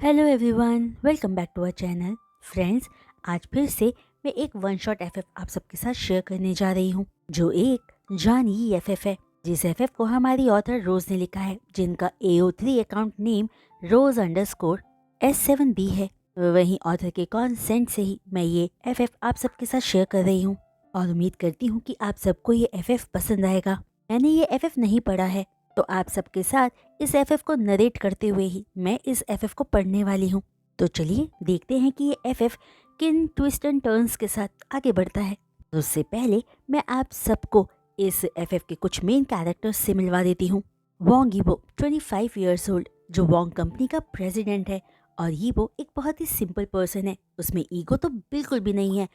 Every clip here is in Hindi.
Hello everyone, welcome back to our channel. Friends, आज फिर से मैं एक वन शॉट एफएफ आप सबके साथ शेयर करने जा रही हूँ, जो एक जानी एफएफ है। जिस एफएफ को हमारी ऑथर रोज ने लिखा है, जिनका AO3 अकाउंट नेम Rose_S7B है। वहीं ऑथर के कॉन्सेंट से ही मैं ये एफएफ आप सबके साथ शेयर कर रही हूँ और उम्मीद करती हूँ कि आप सबको ये एफएफ पसंद आएगा। मैंने ये एफएफ नहीं पढ़ा है, तो आप सबके साथ इस एफएफ को नरेट करते हुए ही मैं इस एफएफ को पढ़ने वाली हूँ। तो चलिए देखते हैं कि ये एफएफ किन ट्विस्ट एंड टर्न्स के साथ आगे बढ़ता है। तो उससे पहले मैं आप सबको इस एफएफ के कुछ मेन कैरेक्टर्स से मिलवा देती हूँ। वोंग यीबो 25 इयर्स ओल्ड, जो वोंग कंपनी का प्रेसिडेंट है। और यीबो एक बहुत ही सिंपल पर्सन है, उसमें ईगो तो बिल्कुल भी नहीं है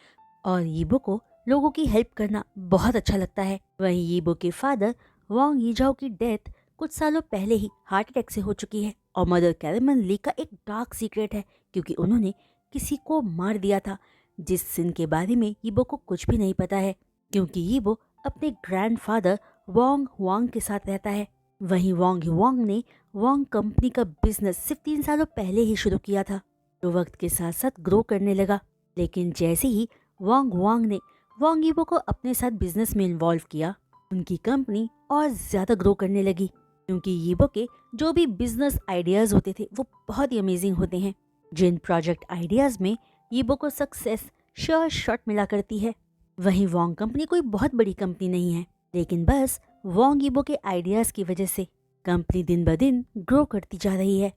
और यीबो को लोगों की हेल्प करना बहुत अच्छा लगता है। वहीं यीबो के फादर वोंग यीजाओ की डेथ कुछ सालों पहले ही हार्ट अटैक से हो चुकी है और मदर कैरेमन ली का एक डार्क सीक्रेट है, क्योंकि उन्होंने किसी को मार दिया था, जिस सिन के बारे में यीबो को कुछ भी नहीं पता है, क्योंकि यीबो अपने ग्रैंडफादर वोंग हुआंग के साथ रहता है। वहीं वोंग हुआंग ने वोंग कंपनी का बिजनेस सिर्फ 3 सालों पहले ही शुरू किया था, जो वक्त के साथ साथ ग्रो करने लगा। लेकिन जैसे ही वोंग हुआंग ने वोंग यीबो को अपने साथ बिजनेस में इन्वॉल्व किया, उनकी कंपनी और ज़्यादा ग्रो करने लगी, क्योंकि यीबो के जो भी बिजनेस आइडियाज़ होते थे वो बहुत ही अमेजिंग होते हैं। जिन प्रोजेक्ट आइडियाज़ में यीबो को सक्सेस श्योर शॉट मिला करती है। वहीं वोंग कंपनी कोई बहुत बड़ी कंपनी नहीं है, लेकिन बस वोंग यीबो के आइडियाज़ की वजह से कंपनी दिन ब दिन ग्रो करती जा रही है।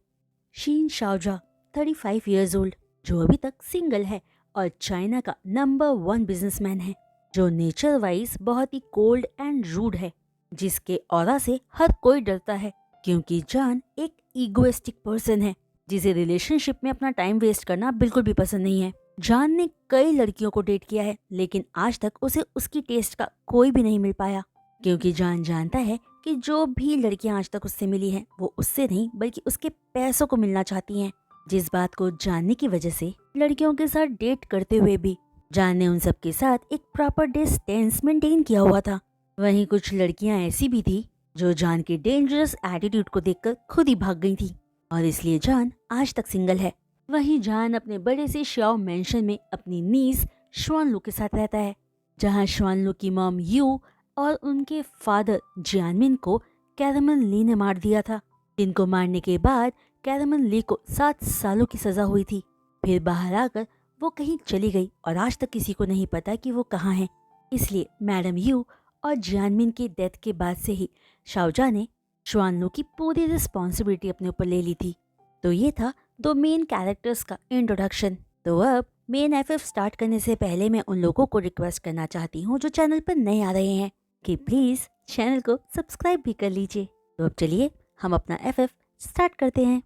शीन शाओजा 35 इयर्स ओल्ड, जो अभी तक सिंगल है और चाइना का नंबर 1 बिजनेसमैन है, जो नेचर वाइज बहुत ही कोल्ड एंड रूड है, जिसके ऑरा से हर कोई डरता है, क्योंकि जान एक ईगोइस्टिक पर्सन है, जिसे रिलेशनशिप में अपना टाइम वेस्ट करना बिल्कुल भी पसंद नहीं है। जान ने कई लड़कियों को डेट किया है, लेकिन आज तक उसे उसकी टेस्ट का कोई भी नहीं मिल पाया, क्योंकि जान जानता है कि जो भी लड़कियां आज तक उससे मिली हैं वो उससे नहीं बल्कि उसके पैसों को मिलना चाहती हैं। जिस बात को जानने की वजह से लड़कियों के साथ डेट करते हुए भी जान ने उन सब के साथ एक प्रॉपर डिस्टेंस मेंटेन किया हुआ था। वहीं कुछ लड़कियां ऐसी भी थी जो जान के डेंजरस एटीट्यूड को देखकर खुद ही भाग गई थी, और इसलिए जान आज तक सिंगल है। वहीं जान अपने बड़े से श्याओ मेंशन में अपनी नीस श्वानलू के साथ रहता है, जहां श्वानलू की मॉम यू और उनके फादर जियानमिन को कैरेमन ली ने मार दिया था, जिनको मारने के बाद कैरेमन ली को 7 सालों की सजा हुई थी। फिर बाहर आकर वो कहीं चली गई और आज तक किसी को नहीं पता कि वो कहाँ है। इसलिए मैडम यू और जियानमिन की डेथ के बाद से ही शाओजा ने श्वानलू की पूरी रिस्पॉन्सिबिलिटी अपने ऊपर ले ली थी। तो ये था 2 मेन कैरेक्टर्स का इंट्रोडक्शन। तो अब मेन एफएफ स्टार्ट करने से पहले मैं उन लोगों को रिक्वेस्ट करना चाहती हूँ जो चैनल पर नए आ रहे हैं कि प्लीज़ चैनल को सब्सक्राइब भी कर लीजिए। तो अब चलिए हम अपना एफएफ स्टार्ट करते हैं।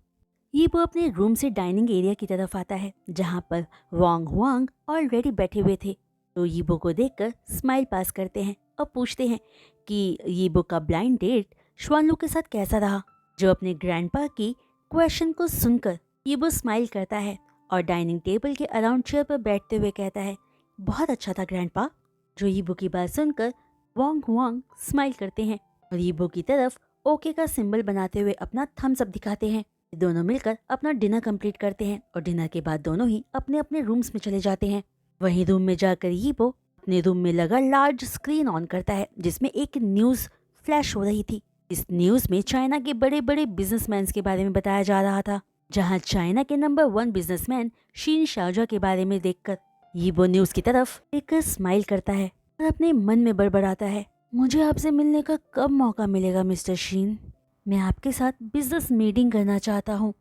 ये वो अपने रूम से डाइनिंग एरिया की तरफ आता है, जहाँ पर वोंग हुआंग ऑलरेडी बैठे हुए थे। तो यीबो को देखकर स्माइल पास करते हैं और पूछते हैं कि यीबो का ब्लाइंड डेट श्वानलू के साथ कैसा रहा। जो अपने ग्रैंडपा की क्वेश्चन को सुनकर यीबो स्माइल करता है और डाइनिंग टेबल के अराउंड चेयर पर बैठते हुए कहता है, बहुत अच्छा था ग्रैंडपा। जो यीबो की बात सुनकर वोंग हुआंग स्माइल करते हैं और यीबो की तरफ ओके का सिंबल बनाते हुए अपना थम्स अप दिखाते हैं। दोनों मिलकर अपना डिनर कंप्लीट करते हैं और डिनर के बाद दोनों ही अपने अपने रूम्स में चले जाते हैं। वहीं रूम में जाकर यीबो अपने रूम में लगा लार्ज स्क्रीन ऑन करता है, जिसमें एक न्यूज़ फ्लैश हो रही थी। इस न्यूज़ में चाइना के बड़े बड़े बिजनेसमैन के बारे में बताया जा रहा था, जहां चाइना के नंबर 1 बिजनेसमैन शीन शाओजा के बारे में देखकर यीबो न्यूज़ की तरफ देखकर स्माइल करता है और अपने मन में बड़बड़ाता है, मुझे आपसे मिलने का कब मौका मिलेगा मिस्टर शीन? मैं आपके साथ बिजनेस मीटिंग करना चाहता हूँ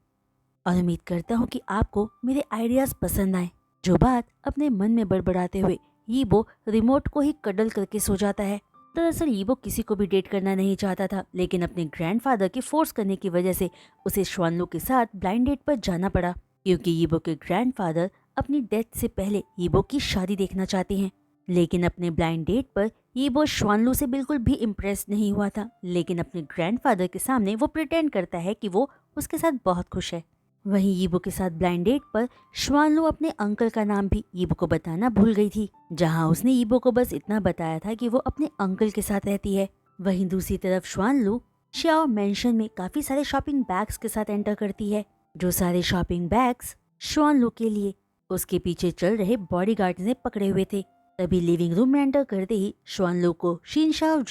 और उम्मीद करता हूँ कि आपको मेरे आइडियाज़ पसंद आए। जो बात अपने मन में बड़बड़ाते हुए यीबो रिमोट को ही कडल करके सो जाता है। दरअसल यीबो किसी को भी डेट करना नहीं चाहता था, लेकिन अपने ग्रैंडफादर के फोर्स करने की वजह से उसे श्वानलू के साथ ब्लाइंड डेट पर जाना पड़ा, क्योंकि यीबो के ग्रैंडफादर अपनी डेथ से पहले यीबो की शादी देखना चाहते हैं। लेकिन अपने ब्लाइंड डेट पर यीबो श्वानलू से बिल्कुल भी इम्प्रेस नहीं हुआ था, लेकिन अपने ग्रैंडफादर के सामने वो प्रिटेंड करता है कि वो उसके साथ बहुत खुश है। वहीं यीबो के साथ ब्लाइंड डेट पर श्वानलू अपने अंकल का नाम भी यीबो को बताना भूल गई थी, जहां उसने यीबो को बस इतना बताया था कि वो अपने अंकल के साथ रहती है। वहीं दूसरी तरफ श्वानलू श्याओ मेंशन में काफी सारे शॉपिंग बैग्स के साथ एंटर करती है जो सारे शॉपिंग बैग्स श्वानलू के लिए उसके पीछे चल रहे बॉडीगार्ड ने पकड़े हुए थे। तभी लिविंग रूम में एंटर करते ही श्वानलू को शीन शाओ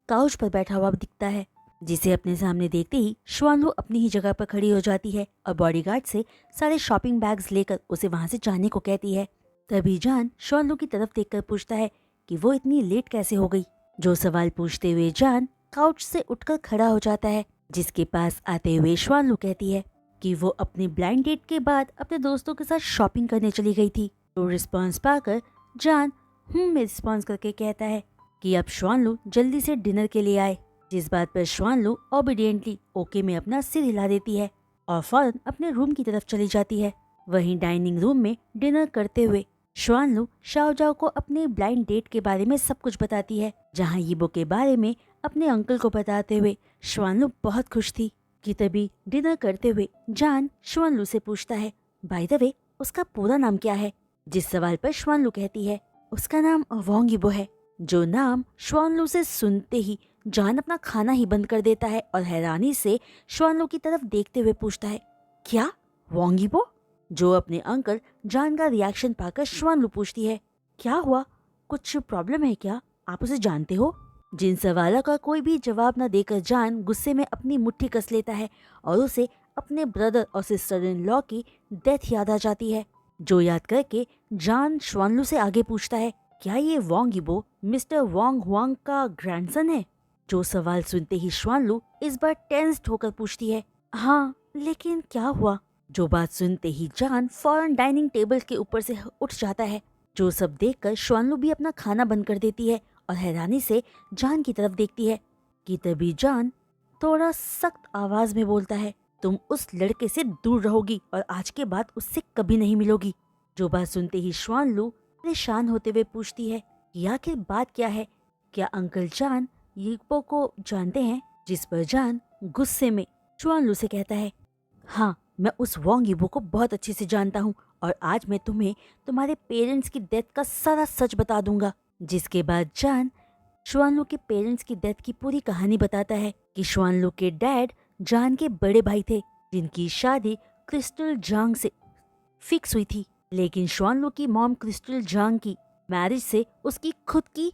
काउच पर बैठा हुआ दिखता है, जिसे अपने सामने देखते ही श्वानलू अपनी ही जगह पर खड़ी हो जाती है और बॉडीगार्ड से सारे शॉपिंग बैग्स लेकर उसे वहां से जाने को कहती है। तभी जान श्वानलू की तरफ देखकर पूछता है कि वो इतनी लेट कैसे हो गई। जो सवाल पूछते हुए जान काउच से उठकर खड़ा हो जाता है, जिसके पास आते हुए श्वानलू कहती है कि वो अपने ब्लाइंड डेट के बाद अपने दोस्तों के साथ शॉपिंग करने चली गई थी। तो रिस्पॉन्स पाकर जान में रिस्पॉन्स करके कहता है कि अब श्वानलू जल्दी से डिनर के लिए आए, जिस बात पर श्वानलू ओबीडियंटली ओके में अपना सिर हिला देती है और फौरन अपने रूम की तरफ चली जाती है। वहीं डाइनिंग रूम में डिनर करते हुए श्वानलू शाओजाओ को अपने ब्लाइंड डेट के बारे में सब कुछ बताती है, जहां यीबो के बारे में अपने अंकल को बताते हुए श्वानलू बहुत खुश थी। कि तभी डिनर करते हुए जान श्वानलू से पूछता है, बाय द वे उसका पूरा नाम क्या है। जिस सवाल पर श्वानलू कहती है उसका नाम वोंग यीबो है। जो नाम श्वानलू से सुनते ही जान अपना खाना ही बंद कर देता है और हैरानी से श्वानलू की तरफ देखते हुए पूछता है, क्या वोंग यीबो? जो अपने अंकल जान का रिएक्शन पाकर श्वानलू पूछती है, क्या हुआ, कुछ प्रॉब्लम है क्या, आप उसे जानते हो? जिन सवालों का कोई भी जवाब न देकर जान गुस्से में अपनी मुट्ठी कस लेता है और उसे अपने ब्रदर और सिस्टर इन लॉ की डेथ याद आ जाती है। जो याद करके जान श्वानलू से आगे पूछता है, क्या ये वोंग यीबो मिस्टर वोंग हुआंग का ग्रैंडसन है? जो सवाल सुनते ही श्वानलू इस बार टेंस्ड होकर पूछती है, हाँ लेकिन क्या हुआ? जो बात सुनते ही जान फौरन डाइनिंग टेबल के ऊपर से उठ जाता है। जो सब देखकर श्वानलू भी अपना खाना बंद कर देती है और हैरानी से जान की तरफ देखती है। कि तभी जान थोड़ा सख्त आवाज में बोलता है, तुम उस लड़के से दूर रहोगी और आज के बाद उससे कभी नहीं मिलोगी। जो बात सुनते ही श्वानलू परेशान होते हुए पूछती है कि आखिर बात क्या है, क्या अंकल जान यीबो को जानते हैं? जिस पर जान गुस्से में श्वानलू से कहता है, हाँ मैं उस वोंग यीबो को बहुत अच्छे से जानता हूँ और आज मैं तुम्हें तुम्हारे पेरेंट्स की डेथ का सारा सच बता दूंगा। जिसके बाद जान श्वानलू के पेरेंट्स की डेथ की पूरी कहानी बताता है कि श्वानलू के डैड जान के बड़े भाई थे, जिनकी शादी क्रिस्टल जांग से फिक्स हुई थी, लेकिन श्वानलू की मॉम क्रिस्टल जांग की मैरिज से उसकी खुद की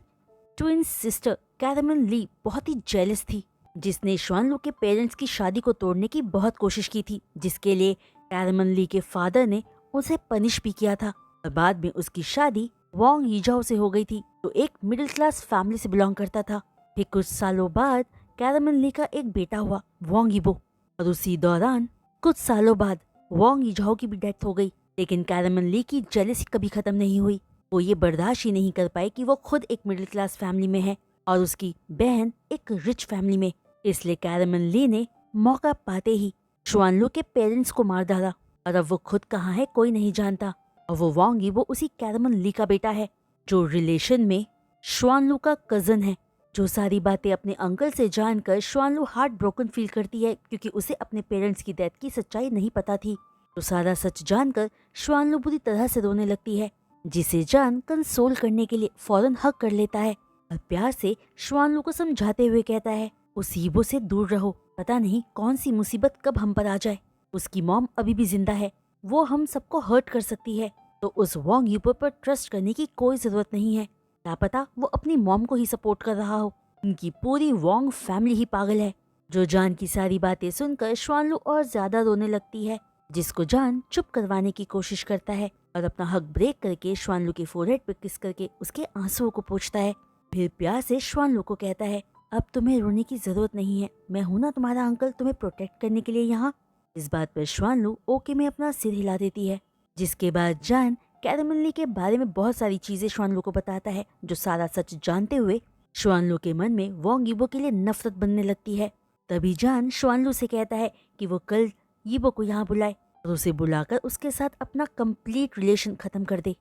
ट्विन सिस्टर कैरमन ली बहुत ही जेलस थी, जिसने श्वानलू के पेरेंट्स की शादी को तोड़ने की बहुत कोशिश की थी, जिसके लिए कैरमन ली के फादर ने उसे पनिश भी किया था। और बाद में उसकी शादी वोंग यीजाओ से हो गई थी, जो एक मिडिल क्लास फैमिली से बिलोंग करता था। फिर कुछ सालों बाद कैरमन ली का एक बेटा हुआ वोंग यीबो, और उसी दौरान कुछ सालों बाद वोंग यीजाओ की भी डेथ हो गई। लेकिन कैरमन ली की जेलसी कभी खत्म नहीं हुई। वो ये बर्दाश्त ही नहीं कर पाई कि वो खुद एक मिडिल क्लास फैमिली में है और उसकी बहन एक रिच फैमिली में। इसलिए कैरमन ली ने मौका पाते ही श्वानलू के पेरेंट्स को मार डाला और अब वो खुद कहाँ है कोई नहीं जानता। और वो वोंग यीबो उसी कैरमन ली का बेटा है, जो रिलेशन में श्वानलू का कजन है। जो सारी बातें अपने अंकल से जानकर श्वानलू हार्ट ब्रोकन फील करती है, क्योंकि उसे अपने पेरेंट्स की डेथ की सच्चाई नहीं पता थी। तो सारा सच जानकर श्वानलू बुरी तरह से रोने लगती है, जिसे जान कंसोल करने के लिए फौरन हक कर लेता है और प्यार से श्वानलू को समझाते हुए कहता है, उस यीबो से दूर रहो, पता नहीं कौन सी मुसीबत कब हम पर आ जाए। उसकी मॉम अभी भी जिंदा है, वो हम सबको हर्ट कर सकती है, तो उस वोंग यीबो पर ट्रस्ट करने की कोई जरूरत नहीं है। क्या पता वो अपनी मॉम को ही सपोर्ट कर रहा हो, उनकी पूरी वोंग फैमिली ही पागल है। जो जान की सारी बातें सुनकर श्वानलू और ज्यादा रोने लगती है, जिसको जान चुप करवाने की कोशिश करता है और अपना हक ब्रेक करके श्वानलू के फोरहेड पर किस करके उसके आंसुओं को पोंछता है। फिर प्यार से श्वानलू को कहता है, अब तुम्हें रोने की जरूरत नहीं है, मैं हूं ना तुम्हारा अंकल तुम्हें प्रोटेक्ट करने के लिए यहाँ। इस बात पर श्वानलू ओके में अपना सिर हिला देती है। जिसके बाद जान कैरमन ली के बारे में बहुत सारी चीजें श्वानलू को बताता है, जो सारा सच जानते हुए श्वानलू के मन में वोंग यीबो के लिए नफरत बनने लगती है। तभी जान श्वानलू से कहता है कि वो कल यीबो को यहाँ बुलाए और उसे बुलाकर उसके साथ अपना कंप्लीट रिलेशन खत्म कर दे।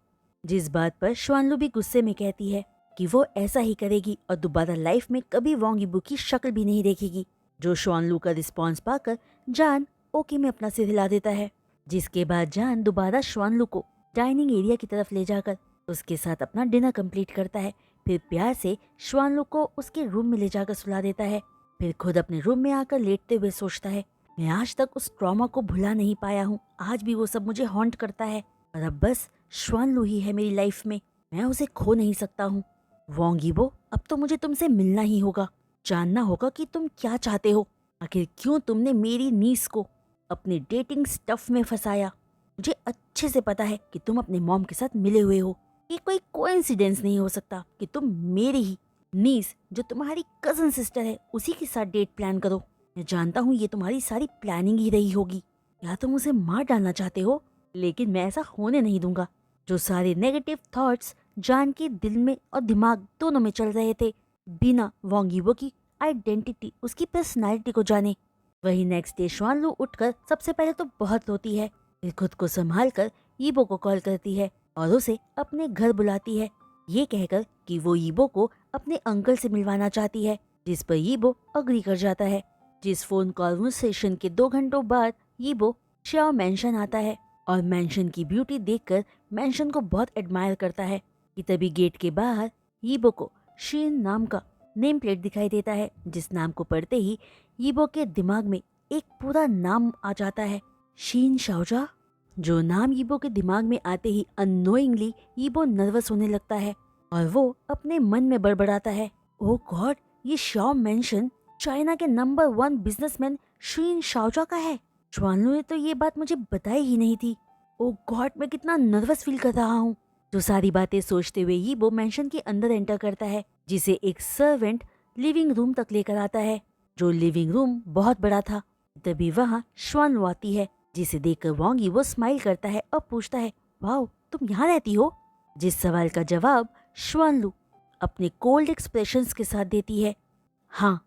जिस बात पर श्वानलू भी गुस्से में कहती है कि वो ऐसा ही करेगी और दोबारा लाइफ में कभी वोंग यीबो की शक्ल भी नहीं देखेगी। जो श्वानलू का रिस्पॉन्स पाकर जान ओके में अपना सिर हिला देता है। जिसके बाद जान दोबारा श्वानलू को डाइनिंग एरिया की तरफ ले जाकर उसके साथ अपना डिनर कंप्लीट करता है। फिर प्यार से श्वानलू को उसके रूम में ले जाकर सुला देता है। फिर खुद अपने रूम में आकर लेटते हुए सोचता है मैं आज तक उस ट्रॉमा को भुला नहीं पाया हूँ। आज भी वो सब मुझे हॉन्ट करता है और अब बस श्वानलू ही है मेरी लाइफ में। मैं उसे खो नहीं सकता हूँ। वोंग यीबो, अब तो मुझे तुमसे मिलना ही होगा। जानना होगा कि तुम क्या चाहते हो। आखिर क्यों तुमने मेरी नीस को अपने डेटिंग स्टफ में फंसाया। मुझे अच्छे से पता है कि तुम अपने मॉम के साथ मिले हुए हो। ये कोई कोइंसिडेंस नहीं हो सकता कि तुम मेरी ही नीस, जो तुम्हारी कजन सिस्टर है, उसी के साथ डेट प्लान करो। मैं जानता हूँ ये तुम्हारी सारी प्लानिंग ही रही होगी। या तुम उसे मार डालना चाहते हो, लेकिन मैं ऐसा होने नहीं दूंगा। जो सारे नेगेटिव थॉट्स जान के दिल में और दिमाग दोनों में चल रहे थे, बिना वोंग यीबो की आइडेंटिटी, उसकी पर्सनालिटी को जाने। वही नेक्स्ट डे श्वानलू उठकर सबसे पहले तो बहुत रोती है, फिर खुद को संभाल कर यीबो को कॉल करती है और उसे अपने घर बुलाती है, ये कहकर कि वो यीबो को अपने अंकल से मिलवाना चाहती है, जिस पर यीबो अग्री कर जाता है। जिस फोन कॉन्वर्सेशन के 2 घंटों बाद यीबो श्याओ मैंशन आता है और मैंशन की ब्यूटी देखकर मैंशन को बहुत एडमायर करता है कि तभी गेट के बाहर यीबो को शीन नाम का नेम प्लेट दिखाई देता है, जिस नाम को पढ़ते ही यीबो के दिमाग में एक पूरा नाम आ जाता है, शीन शाओजा। जो नाम यीबो के दिमाग में आते ही अननोइंगली यीबो नर्वस होने लगता है और वो अपने मन में बड़बड़ाता है, ओह गॉड, ये शाओ मेंशन चाइना के नंबर 1 बिजनेसमैन शीन शाओजा का है। श्वानलू ने तो ये बात मुझे बताई ही नहीं थी। ओह गॉड, मैं कितना नर्वस फील कर रहा हूँ। जो सारी बातें सोचते हुए यीबो मेंशन के अंदर एंटर करता है, जिसे एक सर्वेंट लिविंग रूम तक लेकर आता है, जो लिविंग रूम बहुत बड़ा था। तभी वहाँ श्वानलू आती है, जिसे देखकर वोंग यीबो स्माइल करता है और पूछता है, वाओ, तुम यहाँ रहती हो? जिस सवाल का जवाब श्वानलू अपने कोल्ड एक्सप्रेशंस के साथ देती है, हाँ।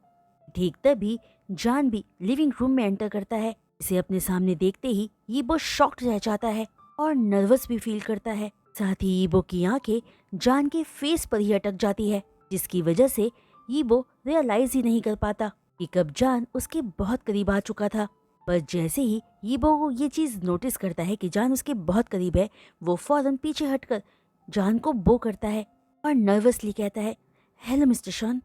ठीक तभी जान भी लिविंग रूम में एंटर करता है। इसे अपने सामने देखते ही यीबो शॉक्ड रह जाता है और नर्वस भी फील करता है। साथ ही यीबो की आंखें जान के फेस पर ही अटक जाती है, जिसकी वजह से यीबो रियलाइज ही नहीं कर पाता कि कब जान उसके बहुत करीब आ चुका था। पर जैसे ही यीबो ये चीज नोटिस करता है कि जान उसके बहुत करीब है, वो फौरन पीछे हटकर जान को बो करता है और नर्वसली कहता है, हेलो मिस्टर शॉन।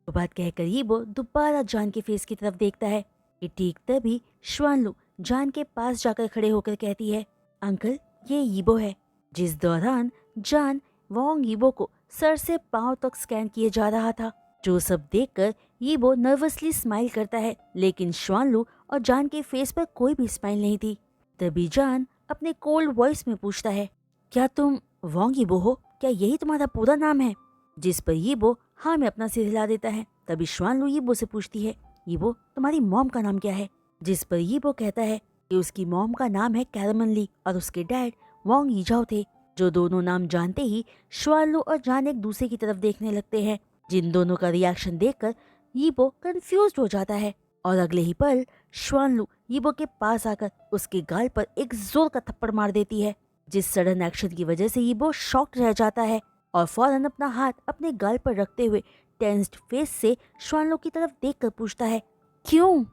वो बात कहकर यीबो दोबारा जान के फेस की तरफ देखता है कि ठीक तभी श्वानलू जान के पास जाकर खड़े होकर कहती है, अंकल, ये यीबो है। जिस दौरान जान वोंग यीबो को सर से पांव तक स्कैन किए जा रहा था। जो सब देखकर यीबो नर्वसली स्माइल करता है, लेकिन श्वानलू और जान के फेस पर कोई भी स्माइल नहीं थी। तभी जान अपने कोल्ड वॉइस में पूछता है, क्या तुम वोंग यीबो हो? क्या यही तुम्हारा पूरा नाम है? जिस पर यीबो हाँ में अपना सिर हिला देता है। तभी श्वानलू यीबो से पूछती है, यीबो, तुम्हारी मॉम का नाम क्या है? जिस पर यीबो कहता है कि उसकी मॉम का नाम है कैरमन ली और उसके डैड वोंग यीजाओ थे। जो दोनों नाम जानते ही श्वानलू और जान एक दूसरे की तरफ देखने लगते हैं, जिन दोनों का रिएक्शन देखकर यीबो कंफ्यूज्ड हो जाता है और अगले ही पल श्वानलू यीबो के पास आकर उसके गाल पर एक जोर का थप्पड़ मार देती है, जिस सडन एक्शन की वजह से यीबो शॉक्ड रह जाता है और फौरन अपना हाथ अपने गाल पर रखते हुए टेंस्ड फेस से श्वानलू की तरफ देखकर पूछता है, क्यों?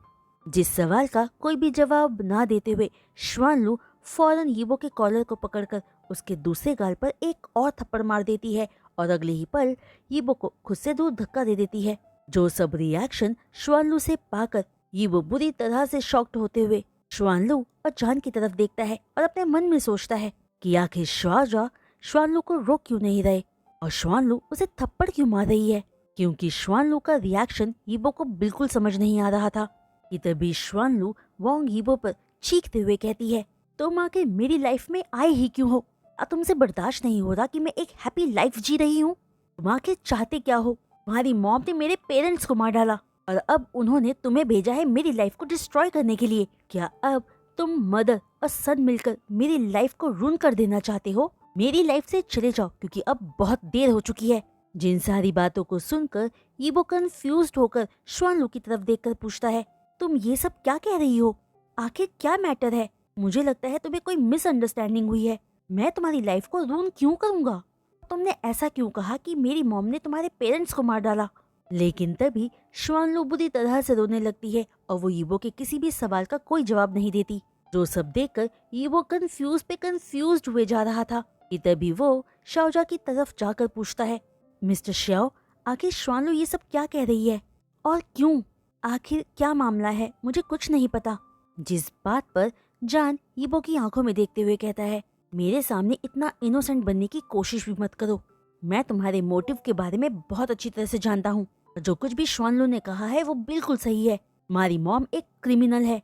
जिस सवाल का कोई भी जवाब ना देते हुए श्वानलू फौरन यीबो के कॉलर को पकड़कर उसके दूसरे गाल पर एक और थप्पड़ मार देती है और अगले ही पल यीबो को खुद से दूर धक्का दे देती है। जो सब रिएक्शन श्वानलू से पाकर यीबो बुरी तरह से शॉक्ड होते हुए श्वानलू और जान की तरफ देखता है और अपने मन में सोचता है कि आखिर शाओजा श्वानलू को रोक क्यों नहीं रहे और श्वानलू उसे थप्पड़ क्यों मार रही है, क्योंकि श्वानलू का रिएक्शन यीबो को बिल्कुल समझ नहीं आ रहा था। कि तभी श्वानलू वोंग यीबो पर चीखते हुए कहती है, तुम आके मेरी लाइफ में आए ही क्यों हो? तुमसे बर्दाश्त नहीं हो रहा कि मैं एक हैप्पी लाइफ जी रही हूँ? तुम आके चाहते क्या हो? तुम्हारी मॉम ने मेरे पेरेंट्स को मार डाला और अब उन्होंने तुम्हें भेजा है मेरी लाइफ को डिस्ट्रॉय करने के लिए। क्या अब तुम मदर और सन मिलकर मेरी लाइफ को रूइन कर देना चाहते हो? मेरी लाइफ से चले जाओ, क्योंकि अब बहुत देर हो चुकी है। जिन सारी बातों को सुनकर यीबो कंफ्यूज्ड होकर श्वानलू की तरफ देखकर पूछता है, तुम ये सब क्या कह रही हो? आखिर क्या मैटर है? मुझे लगता है तुम्हें कोई मिसअंडरस्टैंडिंग हुई है। मैं तुम्हारी लाइफ को रूइन क्यों करूंगा? तुमने ऐसा क्यों कहा कि मेरी मॉम ने तुम्हारे पेरेंट्स को मार डाला? लेकिन तभी श्वानलू बुरी तरह से रोने लगती है और वो यीबो के किसी भी सवाल का कोई जवाब नहीं देती। जो सब देखकर यीबो कंफ्यूज्ड हुए जा रहा था कि तभी वो शाओजा की तरफ जाकर पूछता है, मिस्टर श्याओ, आखिर श्वानलू ये सब क्या कह रही है और क्यों? आखिर क्या मामला है? मुझे कुछ नहीं पता। जिस बात पर जान यीबो की आंखों में देखते हुए कहता है, मेरे सामने इतना इनोसेंट बनने की कोशिश भी मत करो। मैं तुम्हारे मोटिव के बारे में बहुत अच्छी तरह से जानता हूँ। जो कुछ भी श्वानलू ने कहा है वो बिल्कुल सही है। तुम्हारी मॉम एक क्रिमिनल है।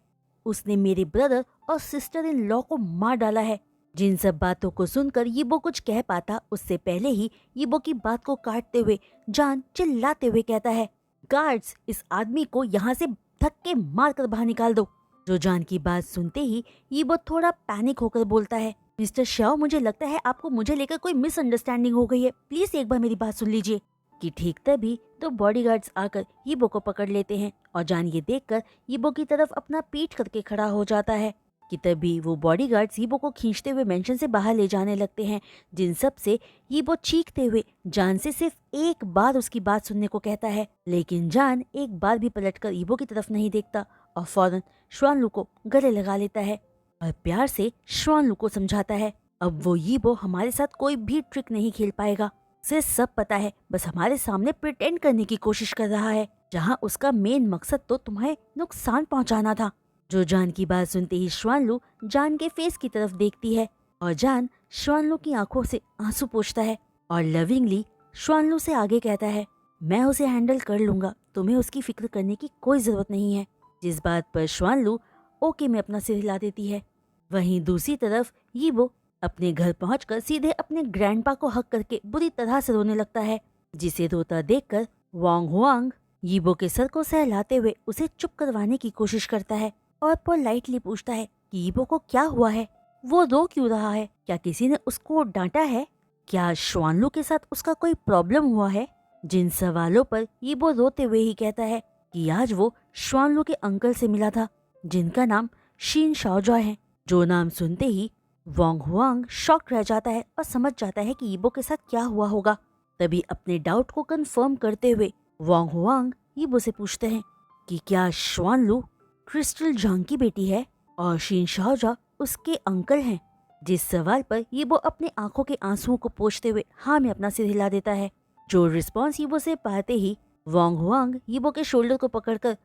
उसने मेरे ब्रदर और सिस्टर इन लॉ को मार डाला है। जिन सब बातों को सुनकर यीबो कुछ कह पाता उससे पहले ही यीबो की बात को काटते हुए जान चिल्लाते हुए कहता है, गार्ड्स, इस आदमी को यहाँ से धक्के मार कर बाहर निकाल दो। जो जान की बात सुनते ही यीबो थोड़ा पैनिक होकर बोलता है, मिस्टर श्याओ, मुझे लगता है आपको मुझे लेकर कोई मिसअंडरस्टैंडिंग हो गई है। प्लीज एक बार मेरी बात सुन लीजिए। कि ठीक तभी तो बॉडीगार्ड्स आकर यीबो को पकड़ लेते हैं और जान ये देखकर यीबो की तरफ अपना पीठ करके खड़ा हो जाता है। कि तभी वो बॉडीगार्ड्स यीबो को खींचते हुए मेंशन से बाहर ले जाने लगते हैं, जिन सब से यीबो चीखते हुए जान से सिर्फ एक बार उसकी बात सुनने को कहता है। लेकिन जान एक बार भी पलटकर यीबो की तरफ नहीं देखता और फौरन श्वानलू को गले लगा लेता है और प्यार से श्वानलू को समझाता है, अब वो यीबो हमारे साथ कोई भी ट्रिक नहीं खेल पाएगा। उसे सब पता है, बस हमारे सामने प्रिटेंड करने की कोशिश कर रहा है, जहाँ उसका मेन मकसद तो तुम्हें नुकसान पहुँचाना था। जो जान की बात सुनते ही श्वानलू जान के फेस की तरफ देखती है और जान श्वानलू की आंखों से आंसू पोंछता है और लविंगली श्वानलू से आगे कहता है, मैं उसे हैंडल कर लूंगा, तुम्हें उसकी फिक्र करने की कोई जरूरत नहीं है। जिस बात पर श्वानलू ओके में अपना सिर हिला देती है। वहीं दूसरी तरफ यीबो अपने घर पहुंचकर सीधे अपने ग्रैंडपा को हक करके बुरी तरह से रोने लगता है, जिसे रोता देखकर वांग हुआंग यीबो के सर को सहलाते हुए उसे चुप करवाने की कोशिश करता है और पोलाइटली पूछता है कि यीबो को क्या हुआ है, वो रो क्यों रहा है, क्या किसी ने उसको डांटा है, क्या श्वानलू के साथ उसका कोई प्रॉब्लम हुआ है। जिन सवालों पर यीबो रोते हुए ही कहता है कि आज वो श्वानलू के अंकल से मिला था, जिनका नाम शीन शाओजॉय है। जो नाम सुनते ही वांग हुआंग शॉक रह जाता है और समझ जाता है कि यीबो के साथ क्या हुआ होगा। तभी अपने डाउट को कंफर्म करते हुए वांग हुआंग यीबो से पूछते हैं कि क्या श्वानलू क्रिस्टल जांग की बेटी है और शीन शाओजॉ उसके अंकल हैं। जिस सवाल पर यीबो अपने आंखों के आंसुओं को पोंछते हुए हाँ में अपना सिर हिला देता है। जो रिस्पॉन्स यीबो से पाते ही वांग हुआंग यीबो के शोल्डर को पकड़कर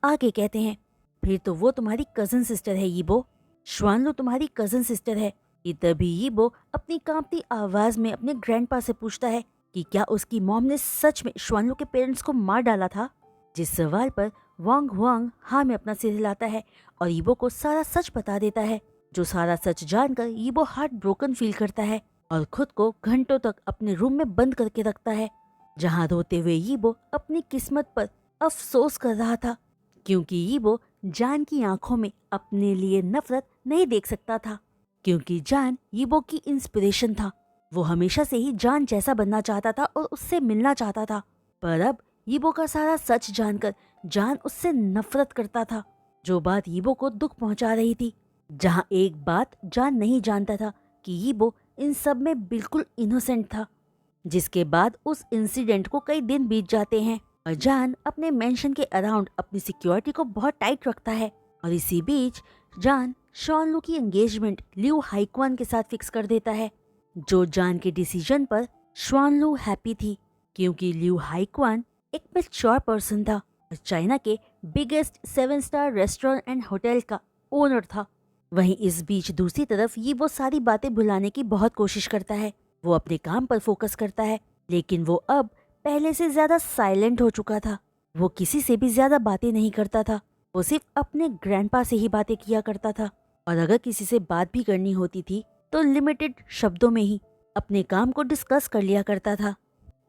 आगे कहते हैं, फिर तो वो तुम्हारी कजन सिस्टर है यीबो, श्वानलू तुम्हारी कजन सिस्टर है। कि तभी यीबो अपनी कांपती आवाज में अपने ग्रैंडपा से पूछता है कि क्या उसकी मॉम ने सच में श्वानलू के पेरेंट्स को मार डाला था। जिस सवाल पर वांग हुआंग हाँ में अपना सिर हिलाता है और यीबो को सारा सच बता देता है। जो सारा सच जानकर यीबो हार्ट ब्रोकन फील करता है और खुद को घंटों तक अपने रूम में बंद करके रखता है, जहाँ रोते हुए यीबो अपनी किस्मत पर अफसोस कर रहा था, क्योंकि यीबो जान की आंखों में अपने लिए नफरत नहीं देख सकता था, क्योंकि जान यीबो की इंस्पिरेशन था। वो हमेशा से ही जान जैसा बनना चाहता था और उससे मिलना चाहता था, पर अब यीबो का सारा सच जानकर जान उससे नफरत करता था, जो बात यीबो को दुख पहुंचा रही थी। जहां एक बात जान नहीं जानता था कि यीबो इन सब में बिल्कुल इनोसेंट था। जिसके बाद उस इंसिडेंट को कई दिन बीत जाते हैं और जान अपने मेंशन के अराउंड अपनी सिक्योरिटी को बहुत टाइट रखता है। और इसी बीच जान शॉनलू की एंगेजमेंट लियू हाइक्वान के साथ फिक्स कर देता है। जो जान के डिसीजन पर श्वानलू हैप्पी थी, क्योंकि लियू हाइक्वान एक मैच्योर पर्सन था और चाइना के biggest 7 star restaurant and hotel का ओनर था। वहीं इस बीच दूसरी तरफ ये वो सारी बातें भुलाने की बहुत कोशिश करता है। वो अपने काम पर फोकस करता है, लेकिन वो अब पहले से ज्यादा साइलेंट हो चुका था। वो किसी से भी ज्यादा बातें नहीं करता था। वो सिर्फ अपने ग्रैंडपा से ही बातें किया करता था, और अगर किसी से बात भी करनी होती थी तो लिमिटेड शब्दों में ही अपने काम को डिस्कस कर लिया करता था।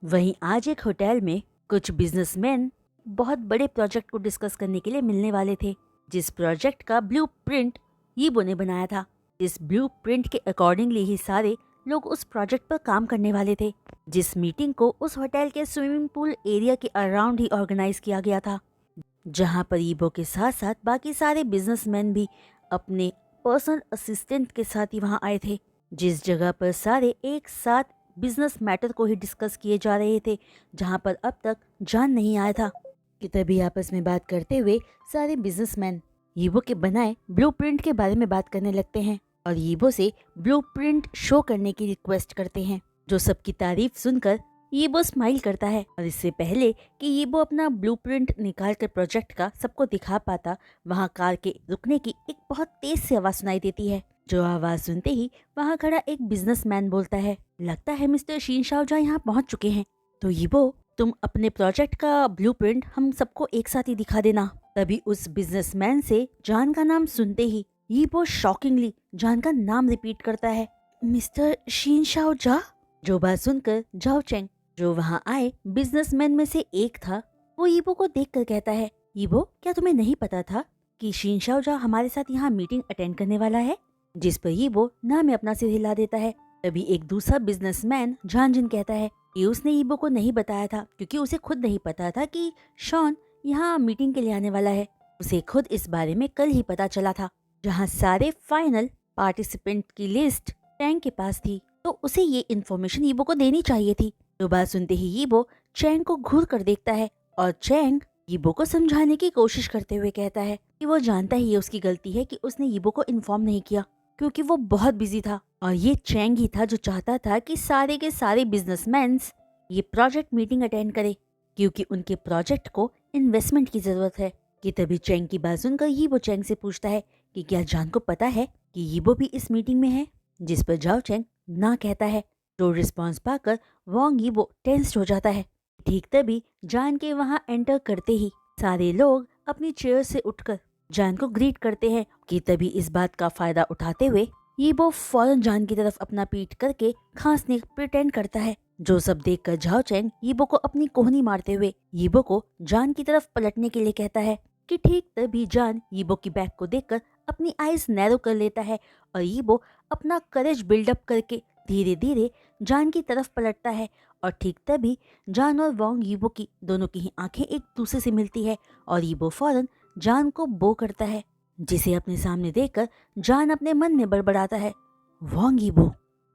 वहीं आज एक होटल में कुछ बिजनेसमैन बहुत बड़े प्रोजेक्ट को डिस्कस करने के लिए मिलने वाले थे, जिस प्रोजेक्ट का ब्लूप्रिंट यीबो ने बनाया था। इस ब्लूप्रिंट के अकॉर्डिंगली ही सारे लोग उस प्रोजेक्ट पर काम करने वाले थे, जिस मीटिंग को उस होटल के स्विमिंग पूल एरिया के अराउंड ही ऑर्गेनाइज किया गया था, जहां पर यीबो के साथ साथ बाकी सारे बिजनेसमैन भी अपने पर्सनल असिस्टेंट के साथ ही वहां आए थे। जिस जगह पर सारे एक साथ बिजनेस मैटर को ही डिस्कस किए जा रहे थे, जहां पर अब तक जान नहीं आया था, कि तभी आपस में बात करते हुए सारे बिजनेसमैन यीबो के बनाए ब्लूप्रिंट के बारे में बात करने लगते हैं और यीबो से ब्लूप्रिंट शो करने की रिक्वेस्ट करते हैं। जो सबकी तारीफ सुनकर यीबो स्माइल करता है और इससे पहले कि यीबो अपना ब्लूप्रिंट निकाल कर प्रोजेक्ट का सबको दिखा पाता, वहाँ कार के रुकने की एक बहुत तेज से आवाज सुनाई देती है। जो आवाज सुनते ही वहाँ खड़ा एक बिजनेसमैन बोलता है, लगता है मिस्टर शीन शाओजा यहाँ पहुँच चुके हैं। तो यीबो, तुम अपने प्रोजेक्ट का ब्लूप्रिंट हम सबको एक साथ ही दिखा देना। तभी उस बिजनेसमैन से जान का नाम सुनते ही यीबो शॉकिंगली जान का नाम रिपीट करता है, मिस्टर शीन शाओजा। जो बात सुनकर जाओ चेंग, जो वहाँ आए बिजनेसमैन में से एक था, वो यीबो को देखकर कहता है, यीबो, क्या तुम्हें नहीं पता था कि शीन शाओजा हमारे साथ यहाँ मीटिंग अटेंड करने वाला है? जिस पर यीबो ना में अपना सिर हिला देता है। तभी एक दूसरा बिजनेसमैन जानजिन कहता है कि उसने यीबो को नहीं बताया था क्योंकि उसे खुद नहीं पता था कि शॉन यहाँ मीटिंग के लिए आने वाला है। उसे खुद इस बारे में कल ही पता चला था, जहाँ सारे फाइनल पार्टिसिपेंट की लिस्ट चैंग के पास थी, तो उसे ये इन्फॉर्मेशन यीबो को देनी चाहिए थी। तो बात सुनते ही यीबो चैंग को घूर कर देखता है और चैंग यीबो को समझाने की कोशिश करते हुए कहता है कि वो जानता ही है उसकी गलती है कि उसने यीबो को इन्फॉर्म नहीं किया क्योंकि वो बहुत बिजी था, और ये चैंग ही था जो चाहता था कि सारे के सारे बिजनेसमैन्स ये प्रोजेक्ट मीटिंग अटेंड करे क्योंकि उनके प्रोजेक्ट को इन्वेस्टमेंट की जरूरत है। कि तभी चैंग की बात सुनकर यीबो चैंग से पूछता है कि क्या जान को पता है कि यीबो भी इस मीटिंग में है? जिस पर जाओ चैंग ना कहता है। तो रिस्पॉन्स पाकर वांग यीबो टेंस्ड हो जाता है। ठीक तभी जान के वहाँ एंटर करते ही सारे लोग अपनी चेयर से उठकर जान को ग्रीट करते हैं। कि तभी इस बात का फायदा उठाते हुए यीबो फौरन जान की तरफ अपना पीठ करके खांसने प्रिटेंड करता है। जो सब देखकर जाओ चैंग यीबो को अपनी कोहनी मारते हुए यीबो को जान की तरफ पलटने के लिए कहता है। कि ठीक तभी जान यीबो की बैक को देखकर अपनी आईज नैरो कर लेता है और यीबो अपना करेज बिल्डअप करके धीरे धीरे जान की तरफ पलटता है। और ठीक तभी जान और वांग यीबो की दोनों की ही आंखें एक दूसरे से मिलती है और यीबो फौरन जान को बो करता है, जिसे अपने सामने देखकर जान अपने मन में बड़बड़ाता है, वांग यीबो।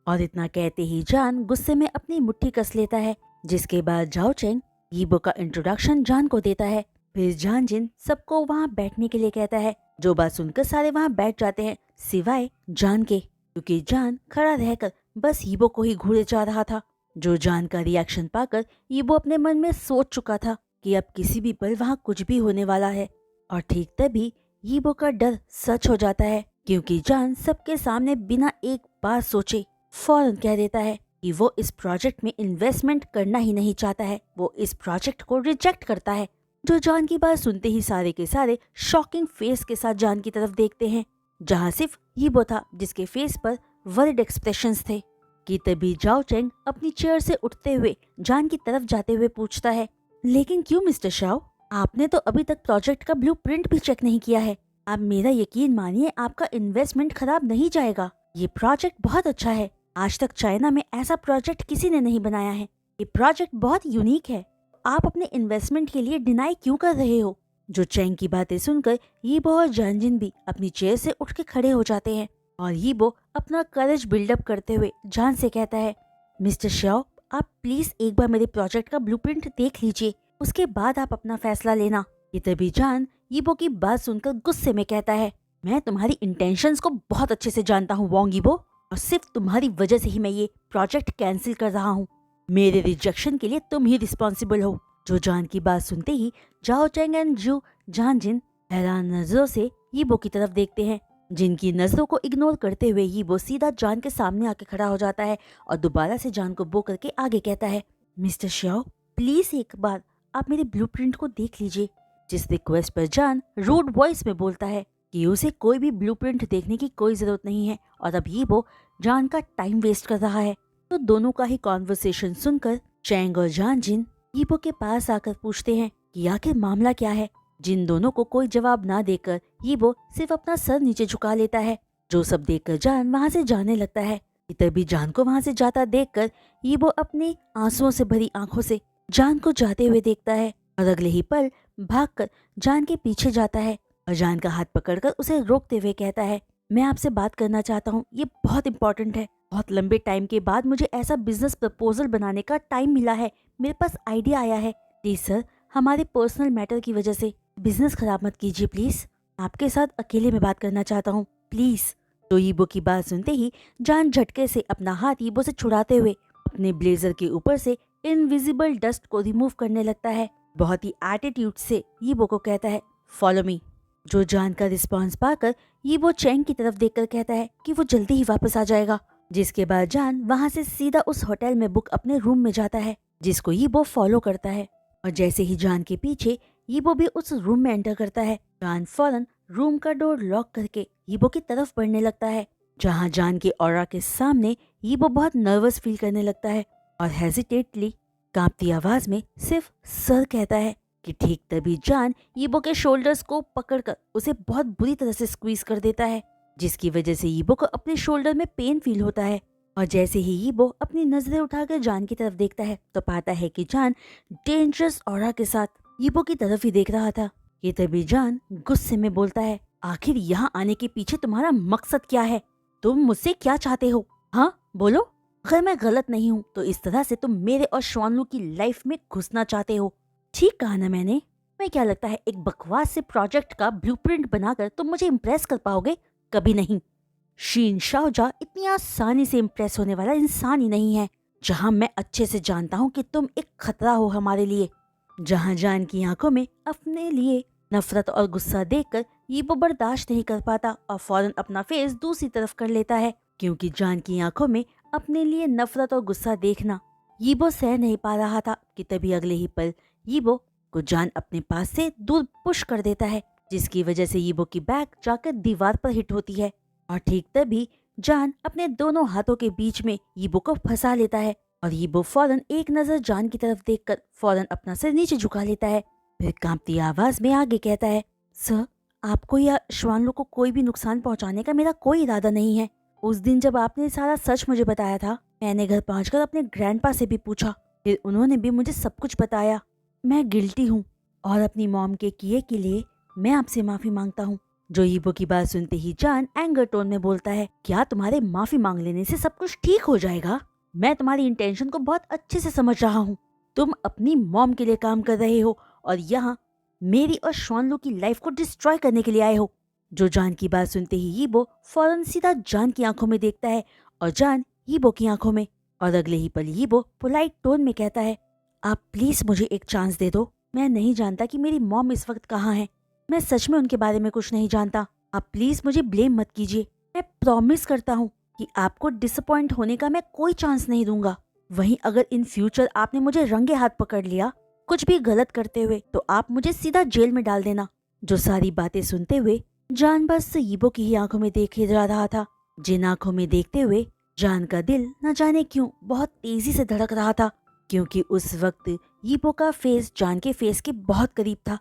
और इतना कहते ही जान गुस्से में अपनी मुट्ठी कस लेता है। जिसके बाद जाओ चेंग यीबो का इंट्रोडक्शन जान को देता है। फिर जान जिन सबको वहाँ बैठने के लिए कहता है। जो बात सुनकर सारे वहाँ बैठ जाते हैं सिवाय जान के, क्योंकि जान खड़ा रहकर बस यीबो को ही घूरे जा रहा था। जो जान का रिएक्शन पाकर यीबो अपने मन में सोच चुका था कि अब किसी भी पल वहाँ कुछ भी होने वाला है। और ठीक तभी यीबो का डर सच हो जाता है क्योंकि जान सबके सामने बिना एक बार सोचे फौरन कह देता है कि वो इस प्रोजेक्ट में इन्वेस्टमेंट करना ही नहीं चाहता है, वो इस प्रोजेक्ट को रिजेक्ट करता है। जो जान की बात सुनते ही सारे के सारे शॉकिंग फेस के साथ जान की तरफ देखते हैं, जहाँ सिर्फ यीबो था जिसके फेस पर वरिड एक्सप्रेशंस थे। कि तभी जाओ चेंग अपनी चेयर से उठते हुए जान की तरफ जाते हुए पूछता है, लेकिन क्यों मिस्टर शाओ, आपने तो अभी तक प्रोजेक्ट का ब्लूप्रिंट भी चेक नहीं किया है। आप मेरा यकीन मानिए, आपका इन्वेस्टमेंट खराब नहीं जाएगा। ये प्रोजेक्ट बहुत अच्छा है, आज तक चाइना में ऐसा प्रोजेक्ट किसी ने नहीं बनाया है। ये प्रोजेक्ट बहुत यूनिक है, आप अपने इन्वेस्टमेंट के लिए डिनाई क्यों कर रहे हो? जो चैंग की बातें सुनकर यीबो और जानजिन भी अपनी चेयर से उठ के खड़े हो जाते हैं और यीबो अपना करेज बिल्डअप करते हुए जान से कहता है, मिस्टर शाओ, आप प्लीज एक बार मेरे प्रोजेक्ट का ब्लूप्रिंट देख लीजिए, उसके बाद आप अपना फैसला लेना। ये तभी जान यीबो की बात सुनकर गुस्से में कहता है, मैं तुम्हारी इंटेंशंस को बहुत अच्छे से जानता हूँ वांग यीबो, और सिर्फ तुम्हारी वजह से ही मैं ये प्रोजेक्ट कैंसिल कर रहा हूँ। मेरे रिजेक्शन के लिए तुम ही रिस्पॉन्सिबल हो। जो जान की बात सुनते ही जाओ चेंग एंड जू जानजिन हैरान नजरों से यीबो की तरफ देखते हैं, जिनकी नजरों को इग्नोर करते हुए यीबो सीधा जान के सामने आके खड़ा हो जाता है और दोबारा से जान को बो करके आगे कहता है, मिस्टर शाओ, प्लीज एक बार आप मेरे ब्लूप्रिंट को देख लीजिए। जिस रिक्वेस्ट पर जान रूड वॉइस में बोलता है कि उसे कोई भी ब्लूप्रिंट देखने की कोई जरूरत नहीं है और अब यीबो जान का टाइम वेस्ट कर रहा है। तो दोनों का ही कॉन्वर्सेशन सुनकर चैंग और जानजिन यीबो के पास आकर पूछते हैं कि आखिर मामला क्या है। जिन दोनों को कोई जवाब ना देकर यीबो सिर्फ अपना सर नीचे झुका लेता है। जो सब देखकर जान वहाँ से जाने लगता है। तभी जान को वहाँ से जाता देखकर यीबो अपनी आंसुओं से भरी आंखों से जान को जाते हुए देखता है और अगले ही पल भागकर जान के पीछे जाता है और जान का हाथ पकड़कर उसे रोकते हुए कहता है, मैं आपसे बात करना चाहता हूँ, ये बहुत इंपॉर्टेंट है। बहुत लंबे टाइम के बाद मुझे ऐसा बिजनेस प्रपोजल बनाने का टाइम मिला है, मेरे पास आइडिया आया है। प्लीज सर, हमारे पर्सनल मैटर की वजह से बिजनेस खराब मत कीजिए प्लीज, आपके साथ अकेले में बात करना चाहता हूँ प्लीज। तो यीबो की बात सुनते ही जान झटके से अपना हाथ यीबो से छुड़ाते हुए अपने ब्लेजर के ऊपर से इनविजिबल डस्ट को रिमूव करने लगता है। बहुत ही एटीट्यूड से यीबो को कहता है फॉलो मी। जो जान का रिस्पॉन्स पाकर यीबो चैंग की तरफ देखकर कहता है कि वो जल्दी ही वापस आ जाएगा। जिसके बाद जान वहां से सीधा उस होटल में बुक अपने रूम में जाता है, जिसको यीबो फॉलो करता है। और जैसे ही जान के पीछे यीबो भी उस रूम में एंटर करता है, जान फौरन रूम का डोर लॉक करके यीबो की तरफ बढ़ने लगता है। जहां जान के ऑरा के सामने यीबो बहुत नर्वस फील करने लगता है और हेजिटेटली कांपती आवाज में सिर्फ सर कहता है कि ठीक तभी जान यीबो के शोल्डर्स को पकड़कर उसे बहुत बुरी तरह से स्क्वीज कर देता है, जिसकी वजह से यीबो को अपने शोल्डर में पेन फील होता है। और जैसे ही यीबो अपनी नजरें उठाकर जान की तरफ देखता है तो पाता है कि जान डेंजरस ऑरा के साथ यीबो की तरफ ही देख रहा था। ये तभी जान गुस्से में बोलता है, आखिर यहाँ आने के पीछे तुम्हारा मकसद क्या है? तुम मुझसे क्या चाहते हो? हाँ बोलो। अगर मैं गलत नहीं हूँ तो इस तरह से तुम मेरे और श्वानलू की लाइफ में घुसना चाहते हो। ठीक कहा ना मैंने? मैं क्या लगता है एक बकवास से प्रोजेक्ट का ब्लूप्रिंट बनाकर तुम मुझे इम्प्रेस कर पाओगे? कभी नहीं। शीन शाओजा इतनी आसानी से इम्प्रेस होने वाला इंसान ही नहीं है। जहाँ मैं अच्छे से जानता हूँ कि तुम एक खतरा हो हमारे लिए। जहाँ जान की आंखों में अपने लिए नफरत और गुस्सा देखकर यीबो बर्दाश्त नहीं कर पाता और फौरन अपना फेस दूसरी तरफ कर लेता है, क्योंकि जान की आंखों में अपने लिए नफरत और गुस्सा देखना यीबो सह नहीं पा रहा था। कि तभी अगले ही पल यीबो को जान अपने पास से दूर पुश कर देता है, जिसकी वजह से यीबो की बैक जाकर दीवार पर हिट होती है। और ठीक तभी जान अपने दोनों हाथों के बीच में यीबो को फंसा लेता है और यीबो फौरन एक नजर जान की तरफ देखकर फौरन अपना सिर नीचे झुका लेता है। फिर कांपती आवाज में आगे कहता है, सर आपको या श्वानलू को कोई भी नुकसान पहुंचाने का मेरा कोई इरादा नहीं है। उस दिन जब आपने सारा सच मुझे बताया था, मैंने घर पहुंचकर अपने ग्रैंडपा से भी पूछा, फिर उन्होंने भी मुझे सब कुछ बताया। मैं गिल्टी हूँ और अपनी मॉम के किए के लिए मैं आपसे माफी मांगता हूँ। जो यीबो की बात सुनते ही जान एंगर टोन में बोलता है, क्या तुम्हारे माफी मांग लेने से सब कुछ ठीक हो जाएगा? मैं तुम्हारी इंटेंशन को बहुत अच्छे से समझ रहा हूँ। तुम अपनी मॉम के लिए काम कर रहे हो और यहाँ मेरी और श्वानलू की लाइफ को डिस्ट्रॉय करने के लिए आए हो। जो जान की बात सुनते ही यीबो फौरन सीधा जान की आंखों में देखता है और जान यीबो की आंखों में। और अगले ही पल यीबो पोलाइट टोन में कहता है, आप प्लीज मुझे एक चांस दे दो। मैं नहीं जानता कि मेरी मॉम इस वक्त कहाँ है। मैं सच में उनके बारे में कुछ नहीं जानता। आप प्लीज मुझे ब्लेम मत कीजिए। मैं प्रॉमिस करता हूँ कि आपको डिसअपॉइंट होने का मैं कोई चांस नहीं दूंगा। वहीं अगर इन फ्यूचर आपने मुझे रंगे हाथ पकड़ लिया कुछ भी गलत करते हुए तो आप मुझे सीधा जेल में डाल देना। जो सारी बातें सुनते हुए जान बस यीबो की ही आंखों में देखे जा रहा था, जिन आंखों में देखते हुए जान का दिल न जाने क्यों बहुत तेजी से धड़क रहा था, क्योंकि उस वक्त यीबो का फेस जान के फेस के बहुत करीब था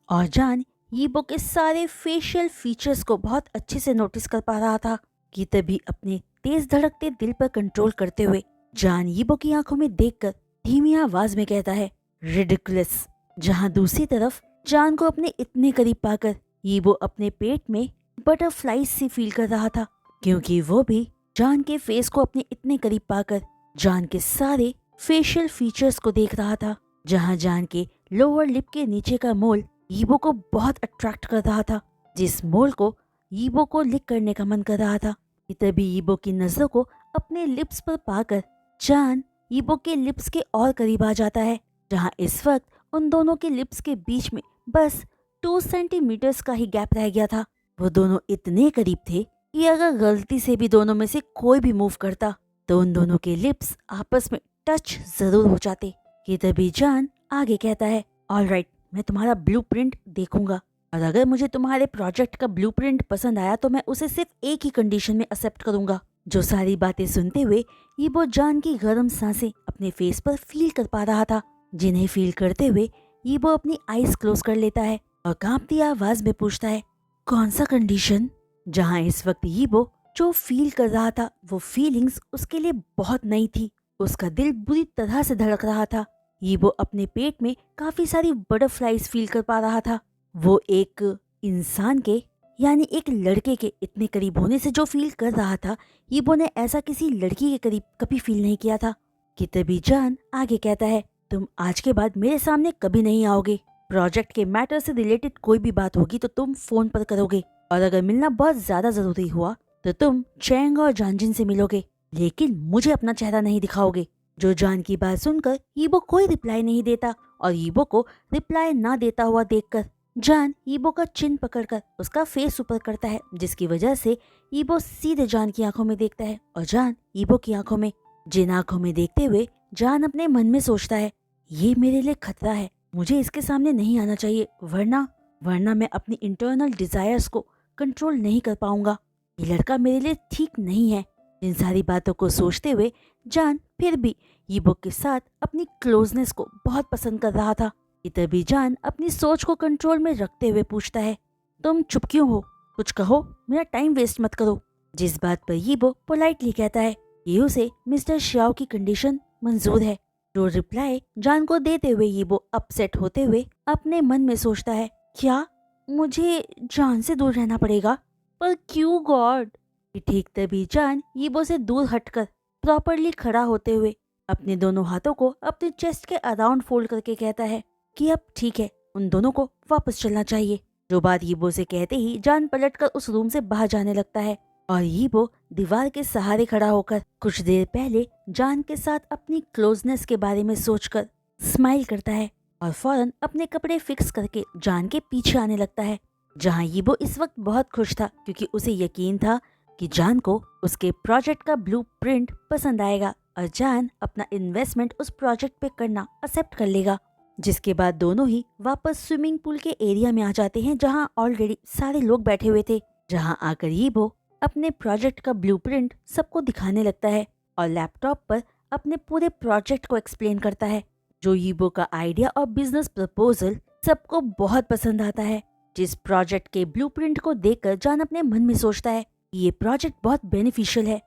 और जान यीबो के सारे फेशियल फीचर्स को बहुत अच्छे से नोटिस कर पा रहा था। कि तभी अपने तेज धड़कते दिल पर कंट्रोल करते हुए जान यीबो की आंखों में देखकर धीमी आवाज में कहता है, रिडिकुलस। जहां दूसरी तरफ जान को अपने इतने करीब पाकर यीबो अपने पेट में बटरफ्लाई सी फील कर रहा था, क्योंकि वो भी जान के फेस को अपने इतने करीब पाकर जान के सारे फेशियल फीचर्स को देख रहा था। जहां जान के लोअर लिप के नीचे का मोल यीबो को बहुत अट्रैक्ट कर रहा था, जिस मोल को यीबो को लिक करने का मन कर रहा था। तभी यीबो की नजरों को अपने लिप्स पर पाकर जान यीबो के लिप्स के और करीब आ जाता है, जहां इस वक्त उन दोनों के लिप्स के बीच में बस 2 सेंटीमीटर्स का ही गैप रह गया था। वो दोनों इतने करीब थे कि अगर गलती से भी दोनों में से कोई भी मूव करता तो उन दोनों के लिप्स आपस में टच जरूर हो जाते। कि तभी जान आगे कहता है, ऑलराइट, मैं तुम्हारा ब्लूप्रिंट देखूंगा और अगर मुझे तुम्हारे प्रोजेक्ट का ब्लूप्रिंट पसंद आया तो मैं उसे सिर्फ एक ही कंडीशन में एक्सेप्ट करूंगा। जो सारी बातें सुनते हुए यीबो जान की गर्म सांसें अपने फेस पर फील कर पा रहा था, जिन्हें फील करते हुए यीबो अपनी आईज क्लोज कर लेता है और कांपती आवाज में पूछता है, कौन सा कंडीशन? जहां इस वक्त यीबो जो फील कर रहा था वो फीलिंग्स उसके लिए बहुत नई थी। उसका दिल बुरी तरह से धड़क रहा था। यीबो अपने पेट में काफी सारी बटरफ्लाईज फील कर पा रहा था। वो एक इंसान के यानी एक लड़के के इतने करीब होने से जो फील कर रहा था, यीबो ने ऐसा किसी लड़की के करीब कभी फील नहीं किया था। कि तभी जान आगे कहता है, तुम आज के बाद मेरे सामने कभी नहीं आओगे। प्रोजेक्ट के मैटर से रिलेटेड कोई भी बात होगी तो तुम फोन पर करोगे और अगर मिलना बहुत ज्यादा जरूरी हुआ तो तुम चैंग और जानजिन से मिलोगे, लेकिन मुझे अपना चेहरा नहीं दिखाओगे। जो जान की बात सुनकर यीबो कोई रिप्लाई नहीं देता और यीबो को रिप्लाई ना देता हुआ देखकर जान यीबो का चिन पकड़कर उसका फेस ऊपर करता है, जिसकी वजह से यीबो सीधे जान की आंखों में देखता है और जान यीबो की आंखों में। जिन आंखों में देखते हुए जान अपने मन में सोचता है, ये मेरे लिए खतरा है, मुझे इसके सामने नहीं आना चाहिए, वरना वरना मैं अपनी इंटरनल डिजायर्स को कंट्रोल नहीं कर पाऊंगा। ये लड़का मेरे लिए ठीक नहीं है। इन सारी बातों को सोचते हुए जान फिर भी यीबो के साथ अपनी क्लोजनेस को बहुत पसंद कर रहा था। तभी जान अपनी सोच को कंट्रोल में रखते हुए पूछता है, तुम चुप क्यों हो? कुछ कहो, मेरा टाइम वेस्ट मत करो। जिस बात पर यीबो पोलाइटली कहता है कि उसे मिस्टर श्याओ की कंडीशन मंजूर है। जो रिप्लाई जान को देते हुए यीबो अपसेट होते हुए अपने मन में सोचता है, क्या मुझे जान से दूर रहना पड़ेगा? पर क्यों गॉड? ठीक तभी जान यीबो से दूर हटकर प्रॉपरली खड़ा होते हुए अपने दोनों हाथों को अपने चेस्ट के अराउंड फोल्ड करके कहता है कि अब ठीक है, उन दोनों को वापस चलना चाहिए। जो बात यीबो से कहते ही जान पलटकर उस रूम से बाहर जाने लगता है और यीबो दीवार के सहारे खड़ा होकर कुछ देर पहले जान के साथ अपनी क्लोजनेस के बारे में सोचकर स्माइल करता है और फौरन अपने कपड़े फिक्स करके जान के पीछे आने लगता है। जहाँ यीबो इस वक्त बहुत खुश था क्योंकि उसे यकीन था कि जान को उसके प्रोजेक्ट का ब्लूप्रिंट पसंद आएगा और जान अपना इन्वेस्टमेंट उस प्रोजेक्ट पे करना एक्सेप्ट कर लेगा। जिसके बाद दोनों ही वापस स्विमिंग पूल के एरिया में आ जाते हैं जहां ऑलरेडी सारे लोग बैठे हुए थे। जहां आकर यीबो अपने प्रोजेक्ट का ब्लूप्रिंट सबको दिखाने लगता है और लैपटॉप पर अपने पूरे प्रोजेक्ट को एक्सप्लेन करता है। जो यीबो का आइडिया और बिजनेस प्रपोजल सबको बहुत पसंद आता है। जिस प्रोजेक्ट के ब्लूप्रिंट को देखकर जान अपने मन में सोचता है कि ये प्रोजेक्ट बहुत बेनिफिशियल है।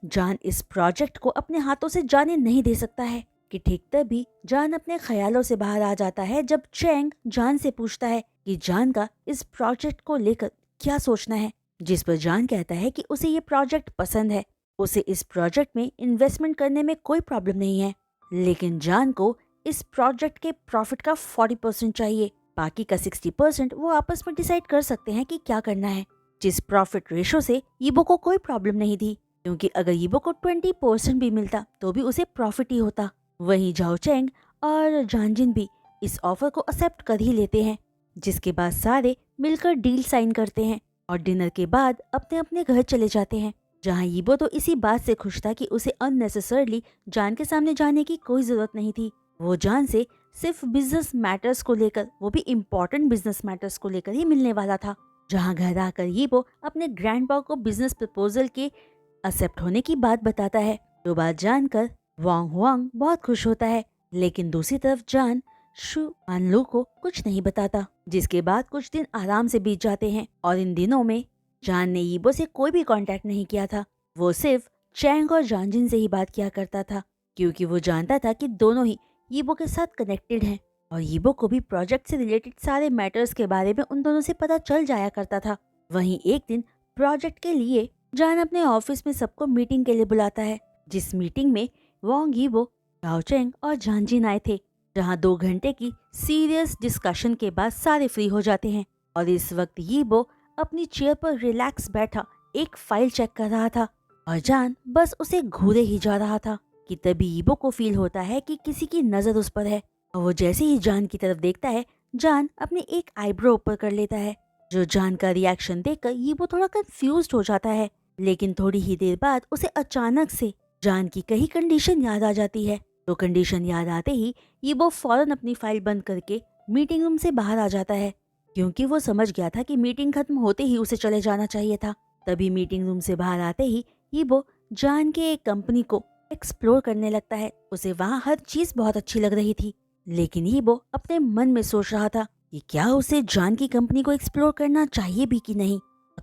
जान इस प्रोजेक्ट को अपने हाथों से जाने नहीं दे सकता है कि ठीक तभी जान अपने ख्यालों से बाहर आ जाता है जब चैंग जान से पूछता है कि जान का इस प्रोजेक्ट को लेकर क्या सोचना है। जिस पर जान कहता है कि उसे ये प्रोजेक्ट पसंद है, उसे इस प्रोजेक्ट में इन्वेस्टमेंट करने में कोई प्रॉब्लम नहीं है, लेकिन जान को इस प्रोजेक्ट के प्रॉफिट का 40% चाहिए, बाकी का 60% वो आपस में डिसाइड कर सकते हैं कि क्या करना है। जिस प्रॉफिट रेशो से यीबो को कोई प्रॉब्लम नहीं थी, क्योंकि अगर यीबो को 20% भी मिलता तो भी उसे प्रॉफिट ही होता। वहीं झाओ चैंग और जानजिन भी इस ऑफर को एक्सेप्ट कर ही लेते हैं। जिसके बाद सारे मिलकर डील साइन करते हैं और डिनर के बाद अपने अपने घर चले जाते हैं। जहां यीबो तो इसी बात से खुश था कि उसे अननेसेसरली जान के सामने जाने की कोई जरूरत नहीं थी। वो जान से सिर्फ बिजनेस मैटर्स को लेकर, वो भी इम्पोर्टेंट बिजनेस मैटर्स को लेकर ही मिलने वाला था। जहां घर आकर यीबो अपने ग्रैंडपा को बिजनेस प्रपोजल के एक्सेप्ट होने की बात बताता है। तो बात जानकर वांग हुआंग बहुत खुश होता है, लेकिन दूसरी तरफ जान शु अनलू को कुछ नहीं बताता। जिसके बाद कुछ दिन आराम से बीत जाते हैं और इन दिनों में जान ने यीबो से कोई भी कांटेक्ट नहीं किया था। वो सिर्फ चैंग और जानजिन से ही बात किया करता था, क्योंकि वो जानता था कि दोनों ही यीबो के साथ कनेक्टेड हैं और यीबो को भी प्रोजेक्ट से रिलेटेड सारे मैटर्स के बारे में उन दोनों से पता चल जाया करता था। वहीं एक दिन प्रोजेक्ट के लिए जान अपने ऑफिस में सबको मीटिंग के लिए बुलाता है, जिस मीटिंग में वांग यीबो, झाओ चैंग और जानजिन आए थे। जहां 2 घंटे की सीरियस डिस्कशन के बाद सारे फ्री हो जाते हैं और इस वक्त यीबो अपनी चेयर पर रिलैक्स बैठा एक फाइल चेक कर रहा था और जान बस उसे घूरे ही जा रहा था कि तभी यीबो को फील होता है कि किसी की नजर उस पर है और वो जैसे ही जान की तरफ देखता है, जान अपनी एक आईब्रो ऊपर कर लेता है। जो जान का रिएक्शन देखकर यीबो थोड़ा कंफ्यूज्ड हो जाता है, लेकिन थोड़ी ही देर बाद उसे अचानक से जान की कही कंडीशन याद आ जाती है। तो कंडीशन याद आते ही यीबो फौरन अपनी फाइल बंद करके मीटिंग रूम से बाहर आ जाता है, क्योंकि वो समझ गया था कि मीटिंग खत्म होते ही उसे चले जाना चाहिए था। तभी मीटिंग रूम से बाहर आते ही यीबो जान के एक कंपनी को एक्सप्लोर करने लगता है। उसे वहाँ हर चीज बहुत अच्छी लग रही थी, लेकिन यीबो अपने मन में सोच रहा था कि क्या उसे जान की कंपनी को एक्सप्लोर करना चाहिए भी कि नहीं।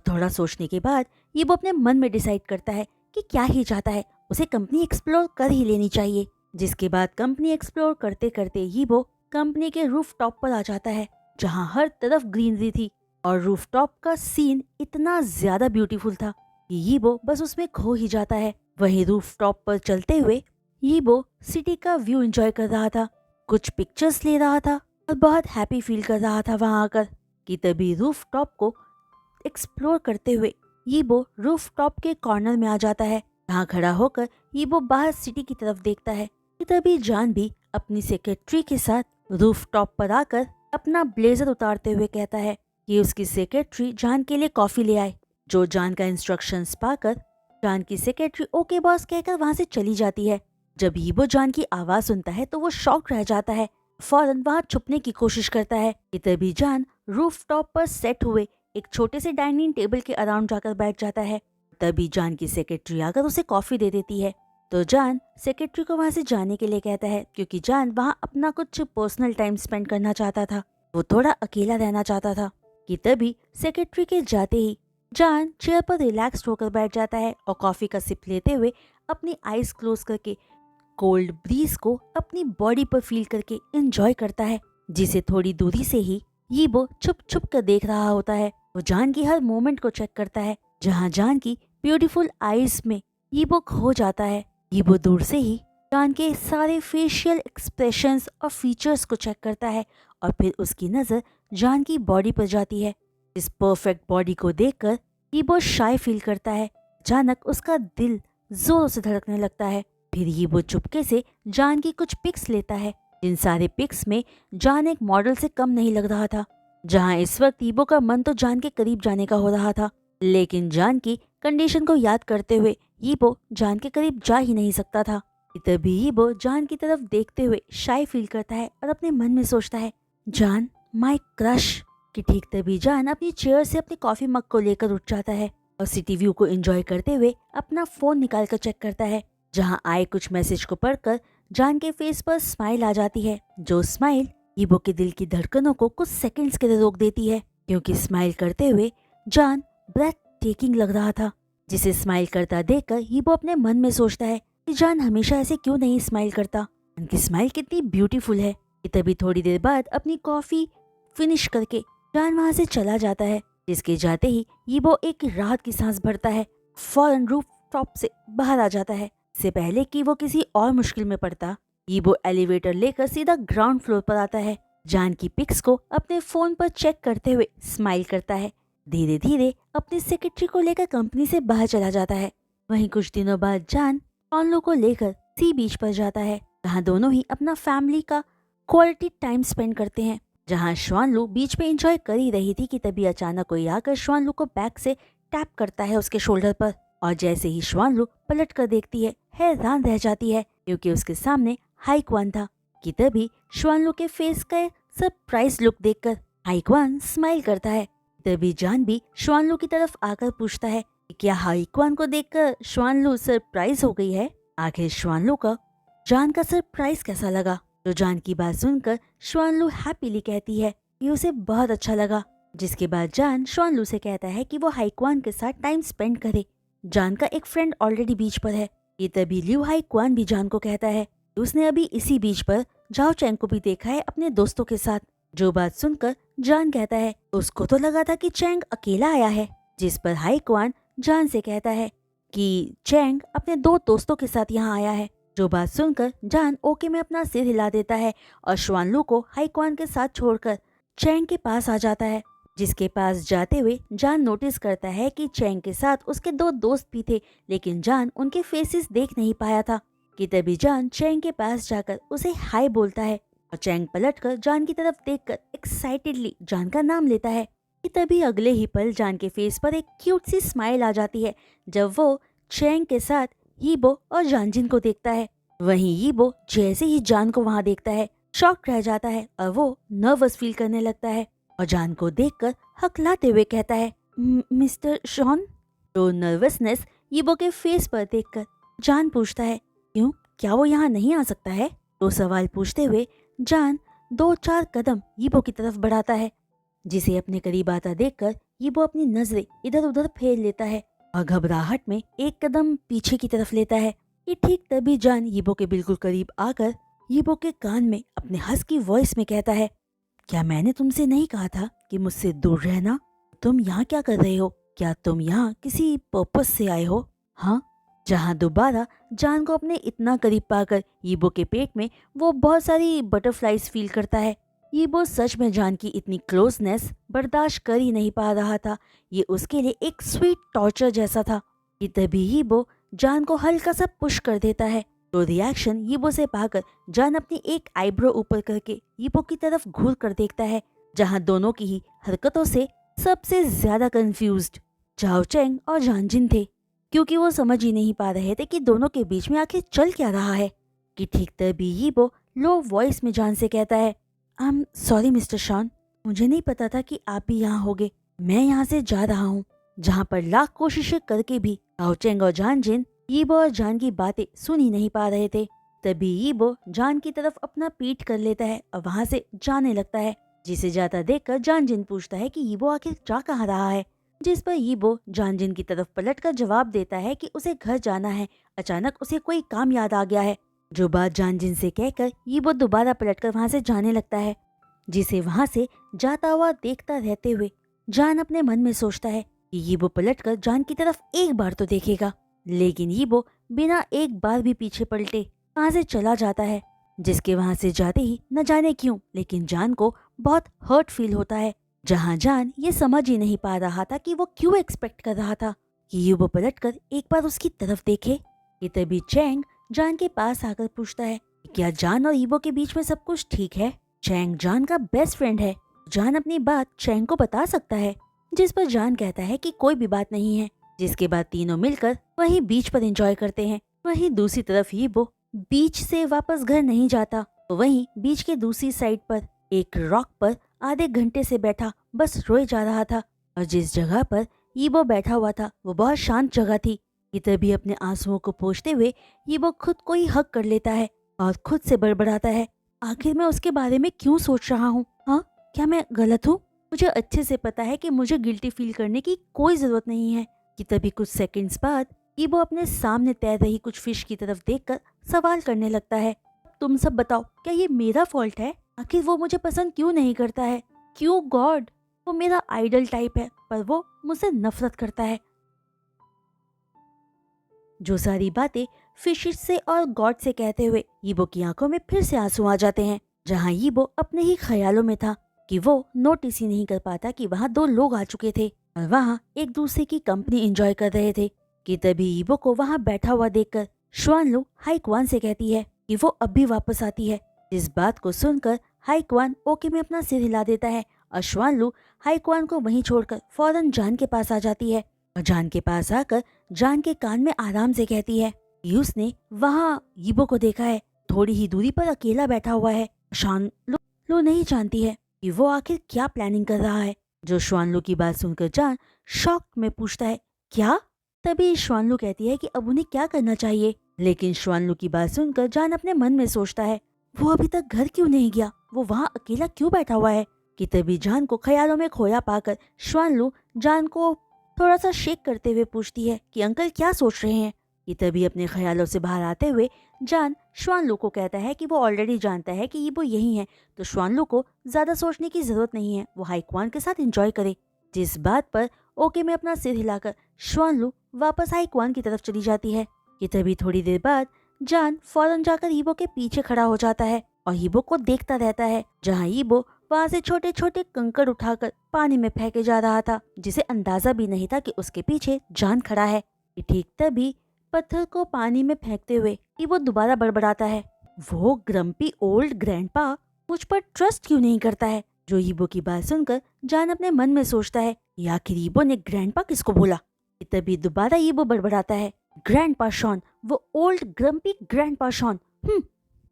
थोड़ा सोचने के बाद यीबो अपने मन में डिसाइड करता है कि क्या ही चाहता है, उसे कंपनी एक्सप्लोर कर ही लेनी चाहिए। जिसके बाद कंपनी एक्सप्लोर करते करते यीबो कंपनी के रूफ टॉप पर आ जाता है, जहाँ हर तरफ ग्रीनरी थी और रूफ टॉप का सीन इतना ज्यादा ब्यूटीफुल था कि यीबो बस उसमें खो ही जाता है। वहीं रूफ टॉप पर चलते हुए यीबो सिटी का व्यू एंजॉय कर रहा था, कुछ पिक्चर्स ले रहा था और बहुत हैप्पी फील कर रहा था वहां आकर कि तभी रूफ टॉप को एक्सप्लोर करते हुए यीबो रूफ टॉप के कॉर्नर में आ जाता है। जहाँ खड़ा होकर यीबो बाहर सिटी की तरफ देखता है कि तभी जान भी अपनी सेक्रेटरी के साथ रूफ टॉप पर आकर अपना ब्लेजर उतारते हुए कहता है कि उसकी सेक्रेटरी जान के लिए कॉफी ले आए। जो जान का इंस्ट्रक्शंस पाकर जान की सेक्रेटरी ओके बॉस कहकर वहां से चली जाती है। जब हीबो जान की आवाज सुनता है तो वो शॉक रह जाता है, फौरन वहां छुपने की कोशिश करता है कि तभी जान रूफ टॉप पर सेट हुए एक छोटे से डाइनिंग टेबल के अराउंड जाकर बैठ जाता है। तभी जान की सेक्रेटरी आकर उसे कॉफी दे देती है। तो जान सेक्रेटरी को वहां से जाने के लिए कहता है क्योंकि जान वहां अपना कुछ पर्सनल टाइम स्पेंड करना चाहता था, वो थोड़ा अकेला रहना चाहता था। कि तभी सेक्रेटरी के जाते ही जान चेयर पर रिलैक्स्ड होकर बैठ जाता है और कॉफी का सिप लेते हुए अपनी आईज क्लोज करके कोल्ड ब्रीज को अपनी बॉडी पर फील करके एंजॉय करता है, जिसे थोड़ी दूरी से ही यीबो छुप छुप कर देख रहा होता है। वो जान की हर मोमेंट को चेक करता है, जहाँ जान की ब्यूटीफुल आईज में यीबो खो जाता है। यीबो दूर से ही जान के सारे फेशियल एक्सप्रेशंस और फीचर्स को चेक करता है और फिर उसकी नजर जान की बॉडी पर जाती है। इस परफेक्ट बॉडी को देखकर यीबो शाय फील करता है। अचानक उसका दिल जोरों से धड़कने लगता है। फिर यीबो चुपके से जान की कुछ पिक्स लेता है। इन सारे पिक्स में जान एक मॉडल से कम नहीं लग रहा था। जहां इस वक्त यीबो का मन तो जान के करीब जाने का हो रहा था, लेकिन जान की कंडीशन को याद करते हुए यीबो जान के करीब जा ही नहीं सकता था। तभी यीबो जान की तरफ देखते हुए शाय फील करता है और अपने मन में सोचता है, जान माय क्रश। कि ठीक तभी जान अपनी चेयर से अपने कॉफी मग को लेकर उठ जाता है और सिटी व्यू को एंजॉय करते हुए अपना फोन निकाल कर चेक करता है। जहां आए कुछ मैसेज को पढ़कर जान के फेस पर स्माइल आ जाती है। जो स्माइल यीबो के दिल की धड़कनों को कुछ सेकंड्स के लिए रोक देती है, क्योंकि स्माइल करते हुए जान ब्रेथ टेकिंग लग रहा था। जिसे स्माइल करता देखकर यीबो अपने मन में सोचता है कि जान हमेशा ऐसे क्यों नहीं स्माइल करता, उनकी स्माइल कितनी ब्यूटीफुल है। कि तभी थोड़ी देर बाद अपनी कॉफी फिनिश करके जान वहां से चला जाता है। जिसके जाते ही यीबो एक राहत की सांस भरता है, फौरन रूफ टॉप से बाहर आ जाता है। इससे पहले कि वो किसी और मुश्किल में पड़ता, यीबो एलिवेटर लेकर सीधा ग्राउंड फ्लोर पर आता है। जान की पिक्स को अपने फोन पर चेक करते हुए स्माइल करता है। धीरे धीरे अपनी सेक्रेटरी को लेकर कंपनी से बाहर चला जाता है। वहीं कुछ दिनों बाद जान शॉनलू को लेकर सी बीच पर जाता है, जहाँ दोनों ही अपना फैमिली का क्वालिटी टाइम स्पेंड करते हैं। जहाँ शॉनलू बीच पे एंजॉय कर ही रही थी कि तभी अचानक कोई आकर शॉनलू को बैक से टैप करता है उसके शोल्डर पर। और जैसे ही शॉनलू पलट कर देखती है, हैरान रह जाती है, क्योंकि उसके सामने हाईक्वान था। कि तभी शॉनलू के फेस का सरप्राइज लुक देखकर हाईक्वान स्माइल करता है। तभी जान भी शॉनलू की तरफ आकर पूछता है कि क्या हाईक्वान को देखकर शॉनलू सरप्राइज हो गई है। आखिर शॉनलू का जान का सरप्राइज कैसा लगा? तो जान की बात सुनकर शॉनलू हैप्पीली कहती है कि उसे बहुत अच्छा लगा। जिसके बाद जान शॉनलू से कहता है कि वो हाईक्वान के साथ टाइम स्पेंड करे। जान का एक फ्रेंड ऑलरेडी बीच पर है। ये तभी ल्यू हाईक्वान भी जान को कहता है कि उसने अभी इसी बीच पर जाओ चैंग को भी देखा है अपने दोस्तों के साथ। जो बात सुनकर जान कहता है उसको तो लगा था कि चैंग अकेला आया है। जिस पर हाईक्वान जान से कहता है कि चैंग अपने दो दोस्तों के साथ यहाँ आया है। जो बात सुनकर जान ओके में अपना सिर हिला देता है और शॉनलू को हाईक्वान के साथ छोड़कर चैंग के पास आ जाता है। जिसके पास जाते हुए जान नोटिस करता है कि चैंग के साथ उसके दो दोस्त भी थे, लेकिन जान उनके फेसेस देख नहीं पाया था। कि तभी जान चैंग के पास जाकर उसे हाय बोलता है और चैंग पलटकर जान की तरफ देखकर एक्साइटेडली जान का नाम लेता है। कि तभी अगले ही पल जान के फेस पर एक क्यूट सी स्माइल आ जाती है जब वो चैंग के साथ यीबो और जानजिन को देखता है। वहीं यीबो जैसे ही जान को वहां देखता है शॉक रह जाता है और वो नर्वस फील करने लगता है और जान को देखकर हकलाते हुए कहता है, मिस्टर शॉन। तो नर्वसनेस यीबो के फेस पर देखकर जान पूछता है, क्यों, क्या वो यहाँ नहीं आ सकता है? तो सवाल पूछते हुए जान 2-4 कदम यीबो की तरफ बढ़ाता है। जिसे अपने करीब आता देखकर यीबो अपनी नजरें इधर उधर फेर लेता है और घबराहट में एक कदम पीछे की तरफ लेता है। ये ठीक तभी जान यीबो के बिल्कुल करीब आकर यीबो के कान में अपने हस्की वॉइस में कहता है, क्या मैंने तुमसे नहीं कहा था कि मुझसे दूर रहना? तुम यहाँ क्या कर रहे हो? क्या तुम यहाँ किसी पर्पस से आए हो? हाँ। जहाँ दोबारा जान को अपने इतना करीब पाकर यीबो के पेट में वो बहुत सारी बटरफ्लाईज फील करता है। यीबो सच में जान की इतनी क्लोजनेस बर्दाश्त कर ही नहीं पा रहा था। ये उसके लिए एक स्वीट टॉर्चर जैसा था। कि तभी यीबो जान को हल्का सा पुश कर देता है। तो रिएक्शन यीबो से पाकर जान अपनी एक आईब्रो ऊपर करके यीबो की तरफ घूर कर देखता है, जहां दोनों की ही हरकतों से सबसे ज्यादा कंफ्यूज्ड चाओ चैंग और जानजिन थे, क्योंकि वो समझ ही नहीं पा रहे थे कि दोनों के बीच में आखिर चल क्या रहा है। कि ठीक तभी यीबो लो वॉइस में जान से कहता है, I am sorry mister Shaun, मुझे नहीं पता था कि आप भी यहाँ होगे। मैं यहाँ से जा रहा हूँ। जहाँ पर लाख कोशिशें करके भी चाओ चैंग और जानजिन यीबो और जान की बातें सुन ही नहीं पा रहे थे। तभी यीबो जान की तरफ अपना पीठ कर लेता है और वहां से जाने लगता है, जिसे जाता देखकर जानजिन पूछता है कि यीबो आखिर जा कहाँ रहा है, जिस पर यीबो जानजिन की तरफ पलटकर जवाब देता है कि उसे घर जाना है, अचानक उसे कोई काम याद आ गया है। जो बात जानजिन से कहकर यीबो दोबारा पलटकर वहां से जाने लगता है, जिसे वहां से जाता हुआ देखता रहते हुए जान अपने मन में सोचता है कि यीबो पलटकर जान की तरफ एक बार तो देखेगा, लेकिन यीबो बिना एक बार भी पीछे पलटे वहां से चला जाता है, जिसके वहां से जाते ही न जाने क्यों लेकिन जान को बहुत हर्ट फील होता है, जहां जान ये समझ ही नहीं पा रहा था कि वो क्यों एक्सपेक्ट कर रहा था कि यीबो पलटकर एक बार उसकी तरफ देखे। कि तभी चैंग जान के पास आकर पूछता है, क्या जान और यीबो के बीच में सब कुछ ठीक है? चैंग जान का बेस्ट फ्रेंड है, जान अपनी बात चैंग को बता सकता है, जिस पर जान कहता है कि कोई भी बात नहीं है। जिसके बाद तीनों मिलकर वहीं बीच पर एंजॉय करते हैं। वहीं दूसरी तरफ यीबो बीच से वापस घर नहीं जाता, तो वहीं बीच के दूसरी साइड पर एक रॉक पर आधे घंटे से बैठा बस रोए जा रहा था, और जिस जगह पर यीबो बैठा हुआ था वो बहुत शांत जगह थी। कि तभी अपने आंसुओं को पोंछते हुए यीबो खुद को ही हक कर लेता है और खुद से बड़बड़ाता है, आखिर मैं उसके बारे में क्यों सोच रहा हूँ? हाँ, क्या मैं गलत हूँ? मुझे अच्छे से पता है कि मुझे गिल्टी फील करने की कोई जरूरत नहीं है। कि तभी कुछ सेकंड्स बाद यीबो अपने सामने तैर रही कुछ फिश की तरफ देखकर सवाल करने लगता है, तुम सब बताओ, क्या ये मेरा फॉल्ट है? आखिर वो मुझे पसंद क्यों नहीं करता है? क्यों गॉड? वो मेरा आइडल टाइप है पर वो मुझसे नफरत करता है। जो सारी बातें फिशिस से और गॉड से कहते हुए यीबो की आंखों में फिर से आंसू आ जाते हैं, जहां यीबो अपने ही ख्यालों में था कि वो नोटिस ही नहीं कर पाता कि वहां दो लोग आ चुके थे और वहां एक दूसरे की कंपनी एंजॉय कर रहे थे। कि तभी यीबो को वहां बैठा हुआ देखकर श्वानलू हाइक्वान से कहती है कि वो अब भी वापस आती है। इस बात को सुनकर हाइक्वान ओके में अपना सिर हिला देता है और श्वानलू हाइक्वान को वहीं छोड़कर फौरन जान के पास आ जाती है और जान के पास आकर जान के कान में आराम से कहती है कि उसने वहां यीबो को देखा है, थोड़ी ही दूरी पर अकेला बैठा हुआ है। श्वानलू नहीं जानती है कि वो आखिर क्या प्लानिंग कर रहा है। जो श्वानलू की बात सुनकर जान शॉक में पूछता है, क्या? तभी श्वानलू कहती है कि अब उन्हें क्या करना चाहिए, लेकिन श्वानलू की बात सुनकर जान अपने मन में सोचता है, वो अभी तक घर क्यों नहीं गया? वो वहाँ अकेला क्यों बैठा हुआ है? कि तभी जान को ख्यालों में खोया पाकर श्वानलू जान को थोड़ा सा शेक करते हुए पूछती है कि अंकल क्या सोच रहे हैं? कि तभी अपने ख्यालों से बाहर आते हुए जान श्वानलू को कहता है कि वो ऑलरेडी जानता है कि ये वो यही है, तो श्वानलू को ज्यादा सोचने की जरूरत नहीं है, वो हाइक्वान के साथ एंजॉय करे। जिस बात पर ओके में अपना सिर हिलाकर श्वानलू वापस हाइक्वान की तरफ चली जाती है। कि तभी थोड़ी देर बाद जान फौरन जाकर यीबो के पीछे खड़ा हो जाता है और यीबो को देखता रहता है, जहाँ यीबो वहां से छोटे छोटे कंकड़ उठाकर पानी में फेंके जा रहा था, जिसे अंदाजा भी नहीं था कि उसके पीछे जान खड़ा है। ठीक तभी पत्थर को पानी में फेंकते हुए यीबो दोबारा बड़बड़ाता है, वो ग्रम्पी ओल्ड ग्रैंडपा मुझ पर ट्रस्ट क्यों नहीं करता है? जो यीबो की बात सुनकर जान अपने मन में सोचता है, आखिर यीबो ने ग्रैंडपा किसको बोला? तभी दोबारा यीबो बड़बड़ाता है, ग्रैंडपा शॉन, वो ओल्ड ग्रम्पी ग्रैंडपा शॉन।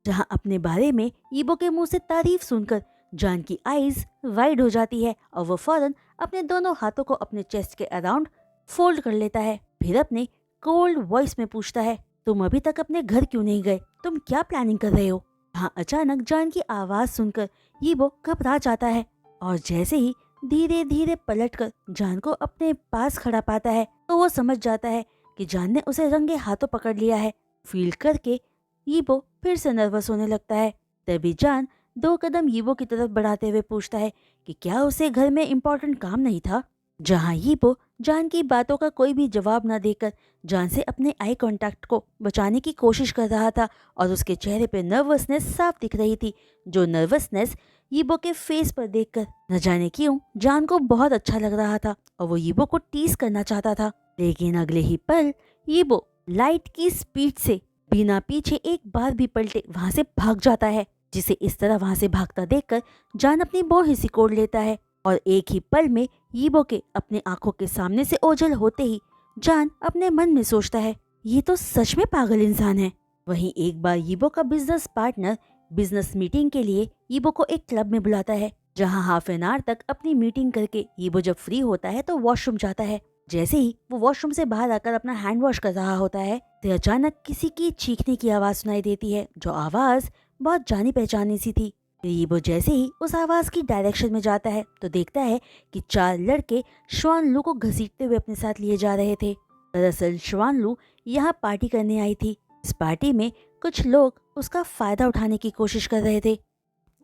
जहाँ अपने बारे में यीबो के मुंह से तारीफ सुनकर जान की आईज वाइड हो जाती है और वो फौरन अपने दोनों हाथों को अपने चेस्ट के अराउंड फोल्ड कर लेता है। फिर अपने कोल्ड वॉइस में पूछता है, तुम अभी तक अपने घर क्यों नहीं गए? तुम क्या प्लानिंग कर रहे हो? हाँ, अचानक जान की आवाज सुनकर यीबो घबरा जाता है और जैसे ही धीरे धीरे पलटकर जान को अपने पास खड़ा पाता है तो वो समझ जाता है कि जान ने उसे रंगे हाथों पकड़ लिया है। फील करके यीबो फिर से नर्वस होने लगता है। तभी जान 2 कदम यीबो की तरफ बढ़ाते हुए पूछता है कि क्या उसे घर में इम्पोर्टेंट काम नहीं था? जहाँ यीबो जान की बातों का कोई भी जवाब न देकर जान से अपने आई कांटेक्ट को बचाने की कोशिश कर रहा था और उसके चेहरे पे नर्वसनेस साफ दिख रही थी। जो नर्वसनेस यीबो के फेस पर देखकर न जाने क्यों जान को बहुत अच्छा लग रहा था और वो यीबो को टीज करना चाहता था, लेकिन अगले ही पल यीबो लाइट की स्पीड से बिना पीछे एक बार भी पलटे वहाँ से भाग जाता है, जिसे इस तरह वहाँ से भागता देखकर जान अपनी बाहें सिकोड़ लेता है और एक ही पल में यीबो के अपने आंखों के सामने से ओझल होते ही जान अपने मन में सोचता है, ये तो सच में पागल इंसान है। वहीं एक बार यीबो का बिजनेस पार्टनर बिजनेस मीटिंग के लिए यीबो को एक क्लब में बुलाता है, जहां हाफ एन आवर तक अपनी मीटिंग करके यीबो जब फ्री होता है तो वॉशरूम जाता है। जैसे ही वो वॉशरूम से बाहर आकर अपना हैंड वॉश कर रहा होता है तो अचानक किसी की चीखने की आवाज सुनाई देती है, जो आवाज बहुत जानी पहचानी सी थी। यीबो जैसे ही उस आवाज की डायरेक्शन में जाता है तो देखता है कि 4 लड़के श्वान लू को घसीटते हुए अपने साथ लिए जा रहे थे। दरअसल श्वान लू यहाँ पार्टी करने आई थी। इस पार्टी में कुछ लोग उसका फायदा उठाने की कोशिश कर रहे थे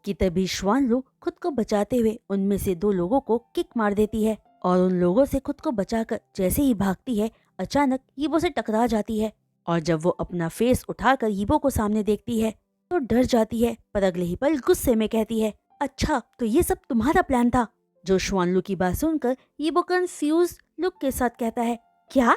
कि तभी श्वान लू खुद को बचाते हुए उनमें से 2 लोगों को किक मार देती है और उन लोगों से खुद को बचाकर जैसे ही भागती है अचानक यीबो से टकरा जाती है। और जब वो अपना फेस उठाकर यीबो को सामने देखती है तो डर जाती है, पर अगले ही पल गुस्से में कहती है, अच्छा तो ये सब तुम्हारा प्लान था। जो श्वान लू की बात सुनकर यीबो कंफ्यूज लुक के साथ कहता है, क्या?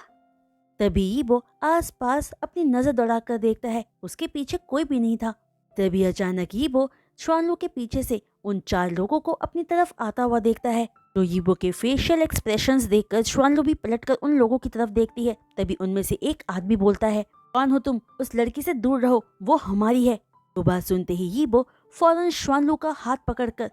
तभी यीबो आसपास अपनी नजर दौड़ाकर देखता है, उसके पीछे कोई भी नहीं था। तभी अचानक यीबो श्वान लू के पीछे से उन 4 लोगों को अपनी तरफ आता हुआ देखता है। तो यीबो के फेशियल एक्सप्रेशंस देखकर श्वान लू भी पलटकर उन लोगों की तरफ देखती है। तभी उनमें से एक आदमी बोलता है, कौन हो तुम? उस लड़की से दूर रहो, वो हमारी है। तो बात सुनते ही यीबो फौरन श्वान लू का हाथ पकड़कर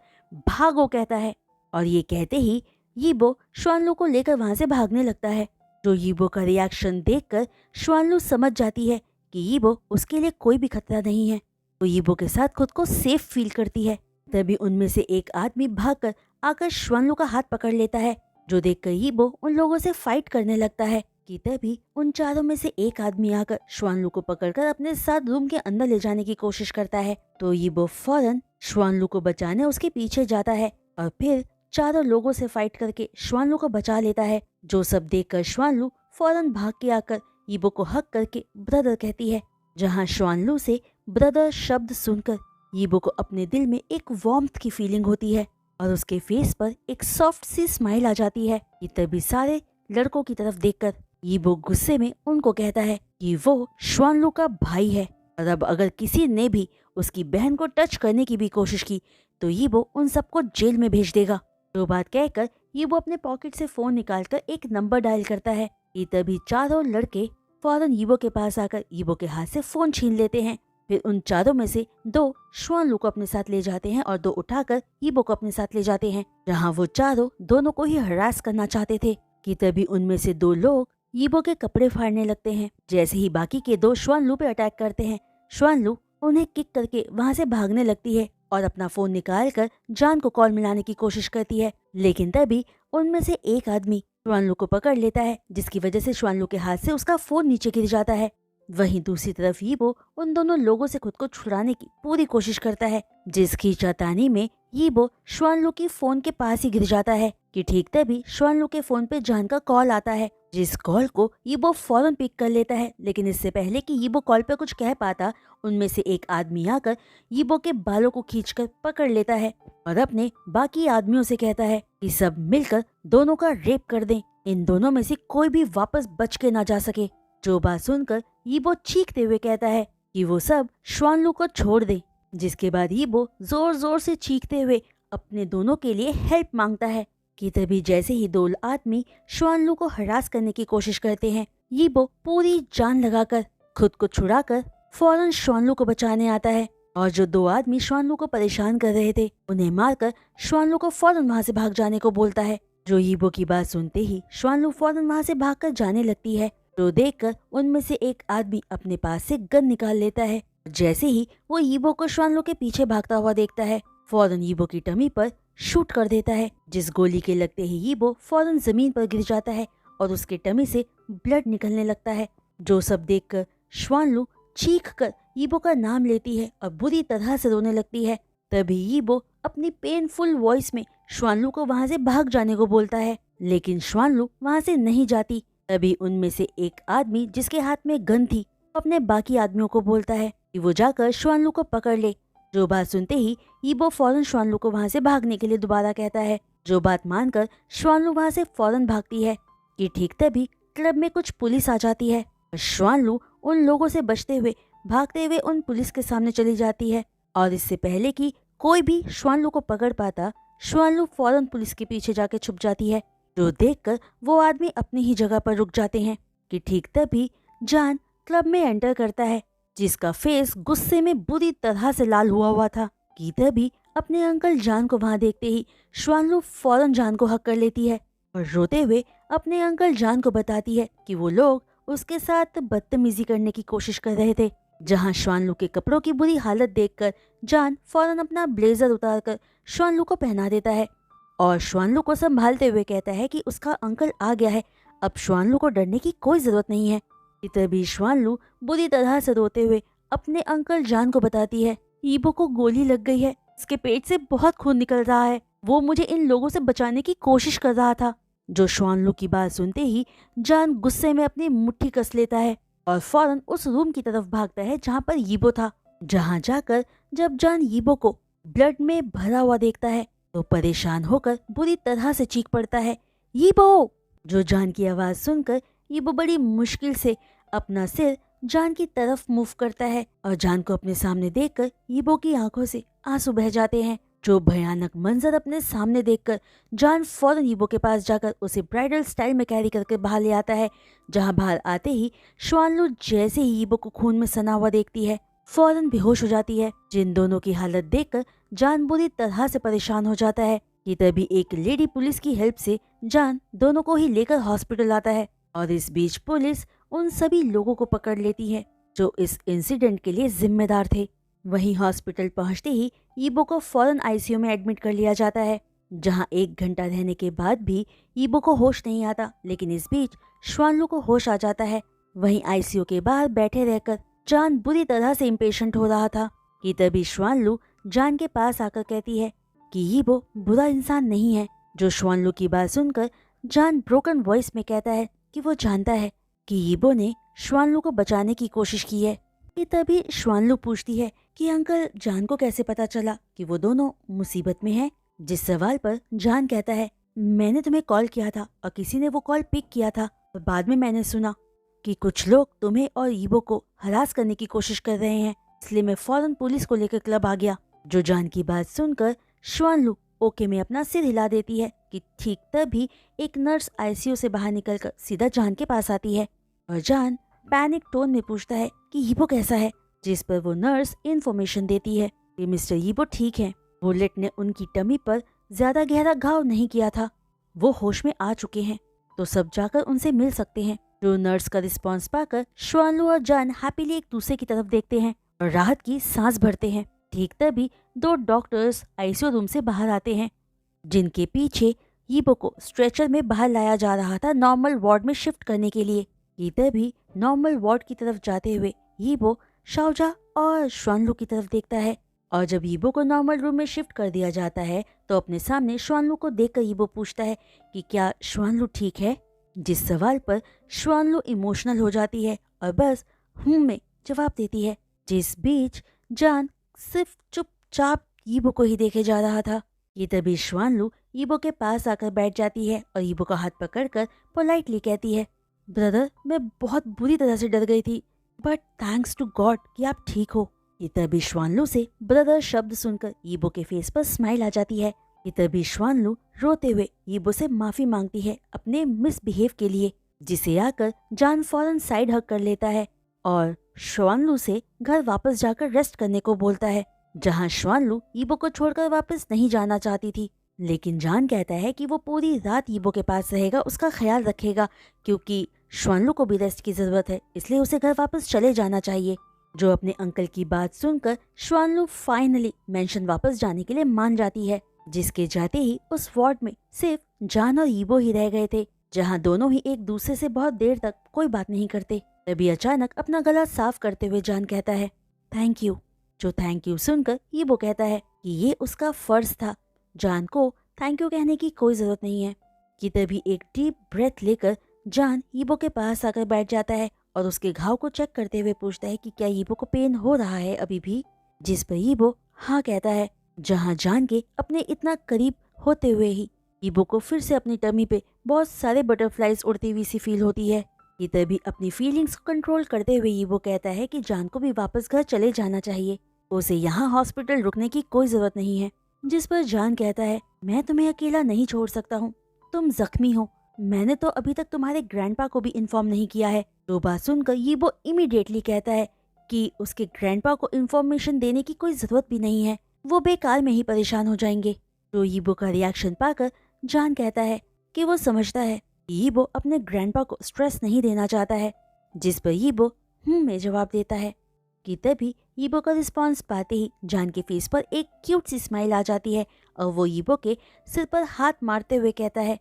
भागो कहता है और ये कहते ही यीबो श्वान लू को लेकर वहां से भागने लगता है। जो यीबो का रिएक्शन देखकर श्वान लू समझ जाती है कि यीबो उसके लिए कोई भी खतरा नहीं है, तो यीबो के साथ खुद को सेफ फील करती है। तभी उनमें से एक आदमी भागकर आकर श्वान लू का हाथ पकड़ लेता है, जो देखकर यीबो उन लोगों से फाइट करने लगता है कि तभी उन 4 में से एक आदमी आकर श्वान लू को पकड़कर अपने साथ रूम के अंदर ले जाने की कोशिश करता है। तो यीबो फौरन श्वान लू को बचाने उसके पीछे जाता है और फिर 4 लोगों से फाइट करके श्वान लू को बचा लेता है। जो सब देखकर श्वान लू फौरन भाग के आकर यीबो को हक करके ब्रदर कहती है, जहाँ श्वान लू से ब्रदर शब्द सुनकर यीबो को अपने दिल में एक वार्मथ की फीलिंग होती है और उसके फेस पर एक सॉफ्ट सी स्माइल आ जाती है। कि तभी सारे लड़कों की तरफ देखकर यीबो गुस्से में उनको कहता है कि वो श्वान लू का भाई है और अब अगर किसी ने भी उसकी बहन को टच करने की भी कोशिश की तो यीबो उन सबको जेल में भेज देगा। तो बात कहकर यीबो अपने पॉकेट से फोन निकालकर एक नंबर डायल करता है। कि तभी 4 लड़के फौरन यीबो के पास आकर यीबो के हाथ से फोन छीन लेते हैं। फिर उन 4 में से 2 श्वान लू को अपने साथ ले जाते हैं और 2 उठाकर यीबो को अपने साथ ले जाते हैं, जहाँ वो 4 दोनों को ही हरास करना चाहते थे। कि तभी उनमें से 2 लोग यीबो के कपड़े फाड़ने लगते हैं। जैसे ही बाकी के 2 श्वान लू पे अटैक करते हैं, श्वान लू उन्हें किक करके वहां से भागने लगती है और अपना फोन निकालकर जान को कॉल मिलाने की कोशिश करती है। लेकिन तभी उनमें से एक आदमी श्वान लू को पकड़ लेता है, जिसकी वजह से श्वान लू के हाथ से उसका फोन नीचे गिर जाता है। वहीं दूसरी तरफ यीबो उन दोनों लोगों से खुद को छुड़ाने की पूरी कोशिश करता है, जिसकी चेतावनी में यीबो श्वान लू की फोन के पास ही गिर जाता है। कि ठीक तभी श्वान लू के फोन पे जान का कॉल आता है, जिस कॉल को यीबो फौरन पिक कर लेता है। लेकिन इससे पहले कि यीबो कॉल पे कुछ कह पाता, उनमें से एक आदमी आकर यीबो के बालों को खींचकर पकड़ लेता है और अपने बाकी आदमियों से कहता है कि सब मिलकर दोनों का रेप कर दें, इन दोनों में से कोई भी वापस बच के ना जा सके। जो बात सुनकर यीबो चीखते हुए कहता है कि वो सब श्वान लू को छोड़ दे, जिसके बाद यीबो जोर जोर से चीखते हुए अपने दोनों के लिए हेल्प मांगता है। कि तभी जैसे ही 2 आदमी श्वान लू को हरास करने की कोशिश करते हैं, यीबो पूरी जान लगाकर खुद को छुड़ाकर फौरन श्वान लू को बचाने आता है और जो 2 आदमी श्वान लू को परेशान कर रहे थे उन्हें मारकर श्वान लू को फौरन वहां से भाग जाने को बोलता है। जो यीबो की बात सुनते ही श्वान लू फौरन वहां से भागकर जाने लगती है। तो देखकर उनमें से एक आदमी अपने पास से गन निकाल लेता है। जैसे ही वो यीबो को श्वान लू के पीछे भागता हुआ देखता है, फौरन यीबो की टमी पर शूट कर देता है, जिस गोली के लगते ही यीबो फौरन जमीन पर गिर जाता है और उसके टमी से ब्लड निकलने लगता है। जो सब देखकर श्वान लू चीखकर यीबो का नाम लेती है और बुरी तरह से रोने लगती है। तभी यीबो अपनी पेनफुल वॉइस में श्वान लू को वहां से भाग जाने को बोलता है, लेकिन श्वान लू वहां से नहीं जाती। तभी उनमें से एक आदमी जिसके हाथ में गन थी अपने बाकी आदमियों को बोलता है कि वो जाकर श्वान लू को पकड़ ले। जो बात सुनते ही यीबो फौरन श्वान लू को वहां से भागने के लिए दोबारा कहता है। जो बात मानकर श्वान लू वहां से फौरन भागती है। कि ठीक तभी क्लब में कुछ पुलिस आ जाती है और श्वान लू उन लोगों से बचते हुए भागते हुए उन पुलिस के सामने चली जाती है और इससे पहले कि कोई भी श्वानलू को पकड़ पाता, श्वानलू फौरन पुलिस के पीछे जाके छुप जाती है, जो देखकर वो आदमी अपनी ही जगह पर रुक जाते हैं कि ठीक तभी जान क्लब में एंटर करता है, जिसका फेस गुस्से में बुरी तरह से लाल हुआ था। कि तभी अपने अंकल जान को वहां देखते ही श्वानलू फौरन जान को हक कर लेती है और रोते हुए अपने अंकल जान को बताती है कि वो लोग उसके साथ बदतमीजी करने की कोशिश कर रहे थे। जहां श्वानलू के कपड़ों की बुरी हालत देखकर जान फौरन अपना ब्लेजर उतारकर श्वानलू को पहना देता है और श्वानलू को संभालते हुए कहता है कि उसका अंकल आ गया है, अब श्वानलू को डरने की कोई जरूरत नहीं है। इधर भी श्वानलू बुरी तरह से रोते हुए अपने अंकल जान को बताती है, ईबो को गोली लग गई है, इसके पेट से बहुत खून निकल रहा है, वो मुझे इन लोगों से बचाने की कोशिश कर रहा था। जो श्वानलू की बात सुनते ही जान गुस्से में अपनी मुट्ठी कस लेता है और फौरन उस रूम की तरफ भागता है जहाँ पर यीबो था। जहाँ जाकर जब जान यीबो को ब्लड में भरा हुआ देखता है तो परेशान होकर बुरी तरह से चीख पड़ता है, यीबो। जो जान की आवाज सुनकर यीबो बड़ी मुश्किल से अपना सिर जान की तरफ मूव करता है और जान को अपने सामने देखकर यीबो की आंखों से आंसू बह जाते हैं। जो भयानक मंजर अपने सामने देखकर जान फौरन यीबो के पास जाकर उसे ब्राइडल स्टाइल में कैरी करके बाहर ले आता है। जहां बाहर आते ही श्वानलू जैसे ही यीबो को खून में सना हुआ देखती है फौरन बेहोश हो जाती है। जिन दोनों की हालत देखकर जान बुरी तरह से परेशान हो जाता है कि तभी एक लेडी पुलिस की हेल्प से जान दोनों को ही लेकर हॉस्पिटल आता है और इस बीच पुलिस उन सभी लोगों को पकड़ लेती है जो इस इंसिडेंट के लिए जिम्मेदार थे। वहीं हॉस्पिटल पहुंचते ही यीबो को फौरन आईसीयू में एडमिट कर लिया जाता है, जहां 1 घंटा रहने के बाद भी यीबो को होश नहीं आता, लेकिन इस बीच श्वानलू को होश आ जाता है। वहीं आईसीयू के बाहर बैठे रहकर जान बुरी तरह से इम्पेशेंट हो रहा था कि तभी श्वानलू जान के पास आकर कहती है कि यीबो बुरा इंसान नहीं है। जो श्वानलू की बात सुनकर जान ब्रोकन वॉइस में कहता है कि वो जानता है कि यीबो ने श्वानलू को बचाने की कोशिश की है। कि तभी श्वानलू पूछती है कि अंकल जान को कैसे पता चला कि वो दोनों मुसीबत में हैं? जिस सवाल पर जान कहता है, मैंने तुम्हें कॉल किया था और किसी ने वो कॉल पिक किया था और बाद में मैंने सुना कि कुछ लोग तुम्हें और यीबो को हरास करने की कोशिश कर रहे हैं, इसलिए मैं फौरन पुलिस को लेकर क्लब आ गया। जो जान की बात सुनकर श्वानलू ओके में अपना सिर हिला देती है कि ठीक तभी एक नर्स आईसीयू से बाहर निकलकर सीधा जान के पास आती है और जान पैनिक टोन में पूछता है कि यीबो कैसा है, जिस पर वो नर्स इन्फॉर्मेशन देती है कि मिस्टर यीबो ठीक है, बुलेट ने उनकी टमी पर ज्यादा गहरा घाव नहीं किया था, वो होश में आ चुके हैं, तो सब जाकर उनसे मिल सकते हैं। जो नर्स का रिस्पॉन्स पाकर श्वानलू और जान हैप्पीली एक दूसरे की तरफ देखते हैं और राहत की सांस भरते हैं। ठीक तभी 2 डॉक्टर्स आईसीयू रूम से बाहर आते हैं, जिनके पीछे यीबो को स्ट्रेचर में बाहर लाया जा रहा था नॉर्मल वार्ड में शिफ्ट करने के लिए। कि तभी नॉर्मल वार्ड की तरफ जाते हुए यीबो शाओजा और श्वानलू की तरफ देखता है और जब यीबो को नॉर्मल रूम में शिफ्ट कर दिया जाता है तो अपने सामने श्वानलू को देखकर यीबो पूछता है कि क्या श्वानलू ठीक है, जिस सवाल पर श्वानलू इमोशनल हो जाती है और बस में जवाब देती है। जिस बीच जान सिर्फ चुपचाप यीबो को ही देखे जा रहा था। ये तभी श्वानलू यीबो के पास आकर बैठ जाती है और यीबो का हाथ पकड़कर पोलाइटली कहती है, ब्रदर मैं बहुत बुरी तरह से डर गई थी, बट थैंक्स टू गॉड कि आप ठीक हो। ये तभी श्वानलू से ब्रदर शब्द सुनकर यीबो के फेस पर स्माइल आ जाती है। ये तभी श्वानलू रोते हुए यीबो से माफी मांगती है अपने मिसबिहेव के लिए, जिसे आकर जान फौरन साइड हग कर लेता है और श्वानलू से घर वापस जाकर रेस्ट करने को बोलता है। जहां श्वानलू यीबो को छोड़कर वापस नहीं जाना चाहती थी, लेकिन जान कहता है कि वो पूरी रात यीबो के पास रहेगा, उसका ख्याल रखेगा, क्योंकि श्वानलू को भी रेस्ट की जरूरत है, इसलिए उसे घर वापस चले जाना चाहिए। जो अपने अंकल की बात सुनकर श्वानलू फाइनली मेंशन वापस जाने के लिए मान जाती है, जिसके जाते ही उस वार्ड में सिर्फ जान और यीबो ही रह गए थे, जहां दोनों ही एक दूसरे से बहुत देर तक कोई बात नहीं करते। तभी अचानक अपना गला साफ करते हुए जान कहता है, थैंक यू। जो थैंक यू सुनकर यीबो कहता है कि ये उसका फर्ज था, जान को थैंक यू कहने की कोई जरूरत नहीं है। कि तभी एक डीप ब्रेथ लेकर जान यीबो के पास आकर बैठ जाता है और उसके घाव को चेक करते हुए पूछता है कि क्या यीबो को पेन हो रहा है अभी भी, जिस पर यीबो हाँ कहता है। जहां जान के अपने इतना करीब होते हुए ही यीबो को फिर से अपनी टमी पे बहुत सारे बटरफ्लाइज उड़ती हुई सी फील होती है। कि तभी अपनी फीलिंग्स को कंट्रोल करते हुए ये वो कहता है कि जान को भी वापस घर चले जाना चाहिए, उसे यहाँ हॉस्पिटल रुकने की कोई जरूरत नहीं है। जिस पर जान कहता है मैं तुम्हें अकेला नहीं छोड़ सकता हूँ, तुम जख्मी हो, मैंने तो अभी तक तुम्हारे ग्रैंडपा को भी इन्फॉर्म नहीं किया है। तो बात सुनकर ये वो इमीडिएटली कहता है कि उसके ग्रैंडपा को इन्फॉर्मेशन देने की कोई जरूरत भी नहीं है, वो बेकार में ही परेशान हो जाएंगे। तो यीबो का रिएक्शन पाकर जान कहता है कि वो समझता है यीबो अपने ग्रैंडपा को स्ट्रेस नहीं देना चाहता है। जिस पर यीबो में जवाब देता है कि तभी यीबो का रिस्पांस पाते ही जान के फेस पर एक क्यूट सी स्माइल आ जाती है और वो यीबो के सिर पर हाथ मारते हुए कहता है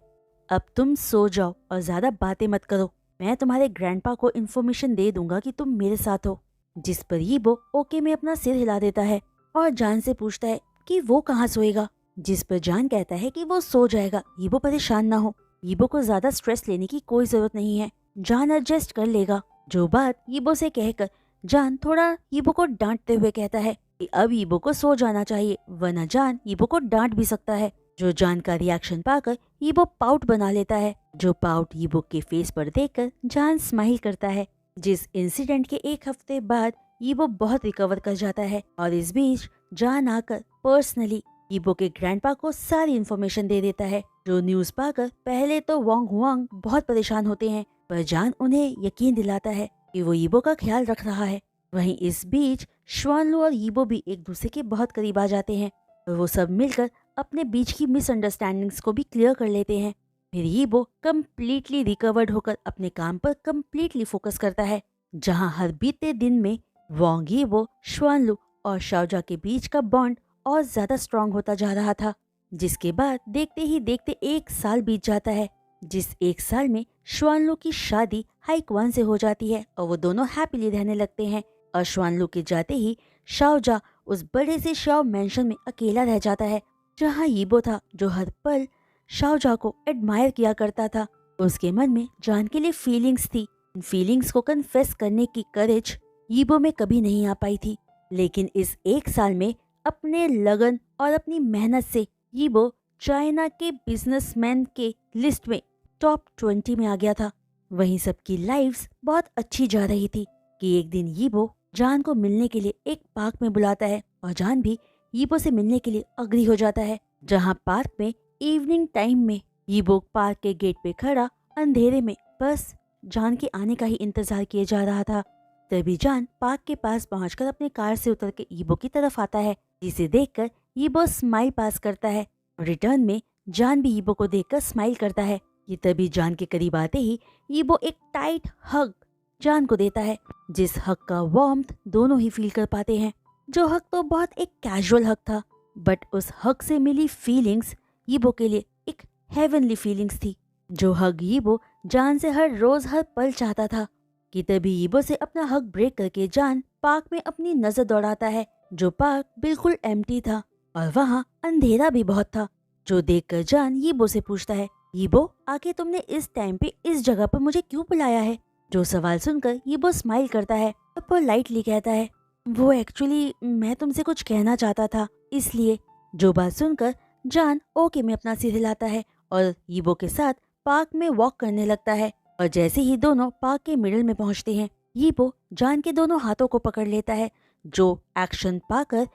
अब तुम सो जाओ और ज्यादा बातें मत करो, मैं तुम्हारे ग्रैंडपा को इन्फॉर्मेशन दे दूंगा कि तुम मेरे साथ हो। जिस पर यीबो ओके में अपना सिर हिला देता है और जान से पूछता है कि वो कहाँ सोएगा। जिस पर जान कहता है कि वो सो जाएगा, यीबो परेशान ना हो, यीबो को ज्यादा स्ट्रेस लेने की कोई जरूरत नहीं है, जान एडजस्ट कर लेगा। जो बात यीबो से कहकर जान थोड़ा यीबो को डांटते हुए कहता है कि अब यीबो को सो जाना चाहिए, वरना जान यीबो को डांट भी सकता है। जो जान का रिएक्शन पाकर यीबो पाउट बना लेता है, जो पाउट यीबो के फेस पर देखकर जान स्माइल करता है। जिस इंसिडेंट के एक हफ्ते बाद यीबो बहुत रिकवर कर जाता है और इस बीच जान आकर पर्सनली यीबो के ग्रैंडपा को सारी इन्फॉर्मेशन दे देता है। जो न्यूज पाकर पहले तो वांग हुआंग बहुत परेशान होते हैं, पर जान उन्हें यकीन दिलाता है कि वो यीबो का ख्याल रख रहा है। वहीं इस बीच श्वानलू और यीबो भी एक दूसरे के बहुत करीब आ जाते हैं और वो सब मिलकर अपने बीच की मिसअंडरस्टैंडिंग्स को भी क्लियर कर लेते हैं। फिर यीबो कम्प्लीटली रिकवर्ड होकर अपने काम पर कम्प्लीटली फोकस करता है, जहां हर बीते दिन में वांग यीबो, श्वानलू और शाओजा के बीच का बॉन्ड और ज्यादा स्ट्रांग होता जा रहा था। जिसके बाद देखते ही देखते 1 साल बीत जाता है, जिस 1 साल में श्वानलू की शादी हाइक्वान से हो जाती है और वो दोनों हैप्पीली रहने लगते हैं। और श्वानलू के जाते ही शाओजा उस बड़े से शाओ मैंशन में अकेला रह जाता है, जहाँ यीबो था जो हर पल शाओजा को एडमायर किया करता था। उसके मन में जान के लिए फीलिंग्स थी, इन फीलिंग्स को कन्फेस करने की करेज यीबो में कभी नहीं आ पाई थी। लेकिन इस 1 साल में अपने लगन और अपनी मेहनत से यीबो चाइना के बिजनेसमैन के लिस्ट में टॉप 20 में आ गया था। वहीं सबकी लाइफ्स बहुत अच्छी जा रही थी कि एक दिन यीबो जान को मिलने के लिए एक पार्क में बुलाता है और जान भी यीबो से मिलने के लिए अग्री हो जाता है। जहां पार्क में इवनिंग टाइम में यीबो पार्क के गेट पे खड़ा अंधेरे में बस जान के आने का ही इंतजार किए जा रहा था। तभी जान पार्क के पास पहुंचकर अपने कार से उतर के यीबो की तरफ आता है, जिसे देखकर यीबो स्माइल पास करता है। रिटर्न में जान भी यीबो को देखकर स्माइल करता है। ये तभी जान के करीब आते ही यीबो एक टाइट हग जान को देता है, जिस हग का वार्मथ दोनों ही फील कर पाते हैं। जो हग तो बहुत एक कैजुअल हग था, बट उस हग से मिली फीलिंग्स यीबो के लिए एक हेवनली फीलिंग्स थी। जो हग यीबो जान से हर रोज हर पल चाहता था। कि तभी यीबो से अपना हग ब्रेक करके जान पार्क में अपनी नजर दौड़ाता है, जो पार्क बिल्कुल एम्प्टी था और वहाँ अंधेरा भी बहुत था। जो देखकर जान यीबो से पूछता है, यीबो आके तुमने इस टाइम पे इस जगह पर मुझे क्यों बुलाया है? जो सवाल सुनकर यीबो स्माइल करता है और पोलाइटली कहता है, वो एक्चुअली मैं तुमसे कुछ कहना चाहता था, इसलिए। जो बात सुनकर जान ओके में अपना सिर हिलाता है और यीबो के साथ पार्क में वॉक करने लगता है। और जैसे ही दोनों पार्क के मिडिल में पहुंचते हैं, यीबो जान के दोनों हाथों को पकड़ लेता है। जो एक्शन पाकर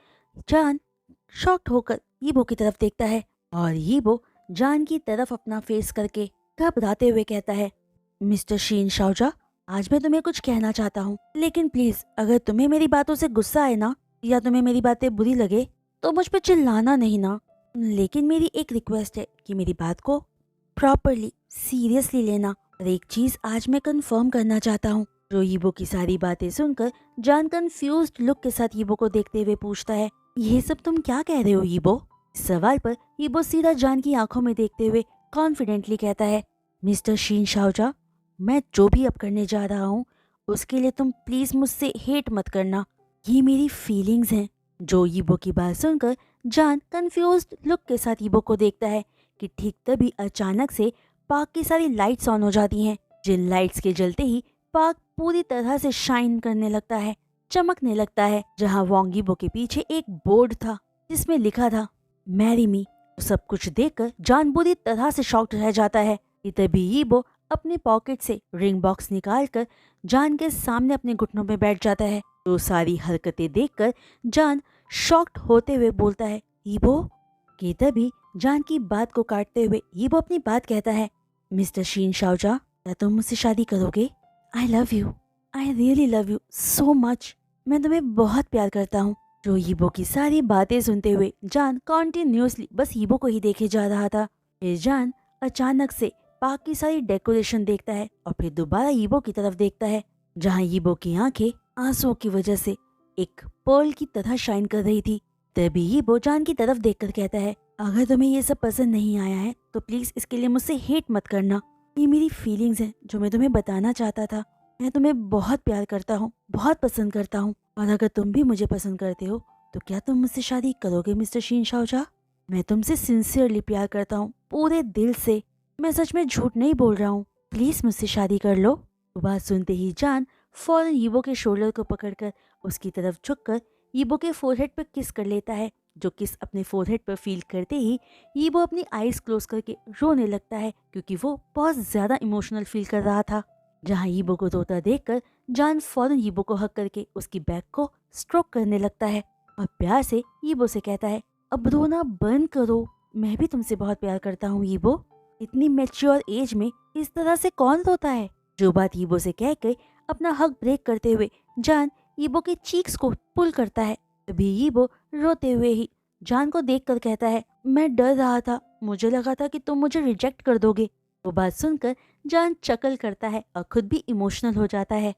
जान शॉक्ड होकर यीबो की तरफ देखता है और यीबो जान की तरफ अपना फेस करके घबराते हुए कहता है, मिस्टर शीन शाओजा, आज मैं तुम्हें कुछ कहना चाहता हूँ, लेकिन प्लीज अगर तुम्हें मेरी बातों से गुस्सा आए ना, या तुम्हें मेरी बातें बुरी लगे, तो मुझ पर चिल्लाना नहीं ना। लेकिन मेरी एक रिक्वेस्ट है कि मेरी बात को प्रॉपरली सीरियसली लेना। और एक चीज आज मैं कंफर्म करना चाहता हूँ। जो यीबो की सारी बातें सुनकर जान कंफ्यूज्ड लुक के साथ यीबो को देखते हुए पूछता है, ये सब तुम क्या कह रहे हो यीबो? इस सवाल पर यीबो सीधा जान की आंखों में देखते हुए कॉन्फिडेंटली कहता है, मिस्टर शीन शाओजा, मैं जो भी अब करने जा रहा हूँ उसके लिए तुम प्लीज मुझसे हेट मत करना, ये मेरी फीलिंग्स हैं। जो यीबो की बात सुनकर जान कंफ्यूज्ड लुक के साथ यीबो को देखता है कि ठीक तभी अचानक से पार्क की सारी लाइट्स ऑन हो जाती हैं, जिन लाइट्स के जलते ही पार्क पूरी तरह से शाइन करने लगता है, चमकने लगता है। जहां वांग यीबो के पीछे एक बोर्ड था जिसमें लिखा था मैरी मी। सब कुछ देखकर जान बुरी तरह से शॉक्ड रह जाता है। तभी यीबो अपनी पॉकेट से रिंग बॉक्स निकालकर जान के सामने अपने घुटनों में बैठ जाता है। तो सारी हरकतें देखकर जान शॉक्ड होते हुए बोलता है, ईबो। कि तभी जान की बात को काटते हुए ईबो अपनी बात कहता है, मिस्टर शीन शाओजा, क्या तुम मुझसे शादी करोगे? आई love you, I really love you so much. मैं तुम्हें बहुत प्यार करता हूँ। जो ईबो की सारी बातें सुनते हुए जान कॉन्टिन्यूसली बस ईबो को ही देखे जा रहा था। फिर जान अचानक से पार्क की सारी डेकोरेशन देखता है और फिर दोबारा ईबो की तरफ देखता है, जहाँ ईबो की आंखें आंसुओं की वजह से एक पर्ल की तरह शाइन कर रही थी। तभी ईबो जान की तरफ देखकर कहता है, अगर तुम्हें ये सब पसंद नहीं आया है तो प्लीज इसके लिए मुझसे हेट मत करना। ये मेरी फीलिंग्स हैं जो मैं तुम्हें बताना चाहता था। मैं तुम्हें बहुत प्यार करता हूँ, बहुत पसंद करता हूँ, और अगर तुम भी मुझे पसंद करते हो तो क्या तुम मुझसे शादी करोगे मिस्टर शीन शाओजा? मैं तुमसे सिंसियरली प्यार करता हूँ, पूरे दिल से। मैं सच में झूठ नहीं बोल रहा हूँ। प्लीज मुझसे शादी कर लो। वो बात सुनते ही जान फौरन ईबो के शोल्डर को पकड़कर उसकी तरफ झुककर ईबो के फोरहेड पर किस कर लेता है। जो किस अपने फोरहेड पर फील करते ही ईबो अपनी आईज क्लोज करके रोने लगता है, क्योंकि वो बहुत ज्यादा इमोशनल फील कर रहा था। जहाँ ईबो को रोता देखकर जान फौरन ईबो को हक करके उसकी बैक को स्ट्रोक करने लगता है और प्यार से ईबो से कहता है, अब रोना बंद करो, मैं भी तुमसे बहुत प्यार करता हूँ ईबो। इतनी मैच्योर एज में इस तरह से कौन रोता है? जो बात ईबो से कहकर अपना हक ब्रेक करते हुए जान ईबो के चीक्स को पुल करता है। तभी ईबो रोते हुए ही जान को देखकर कहता है, मैं डर रहा था, मुझे लगा था कि तुम मुझे रिजेक्ट कर दोगे। वो बात सुनकर जान चकल करता है और खुद भी इमोशनल हो जाता है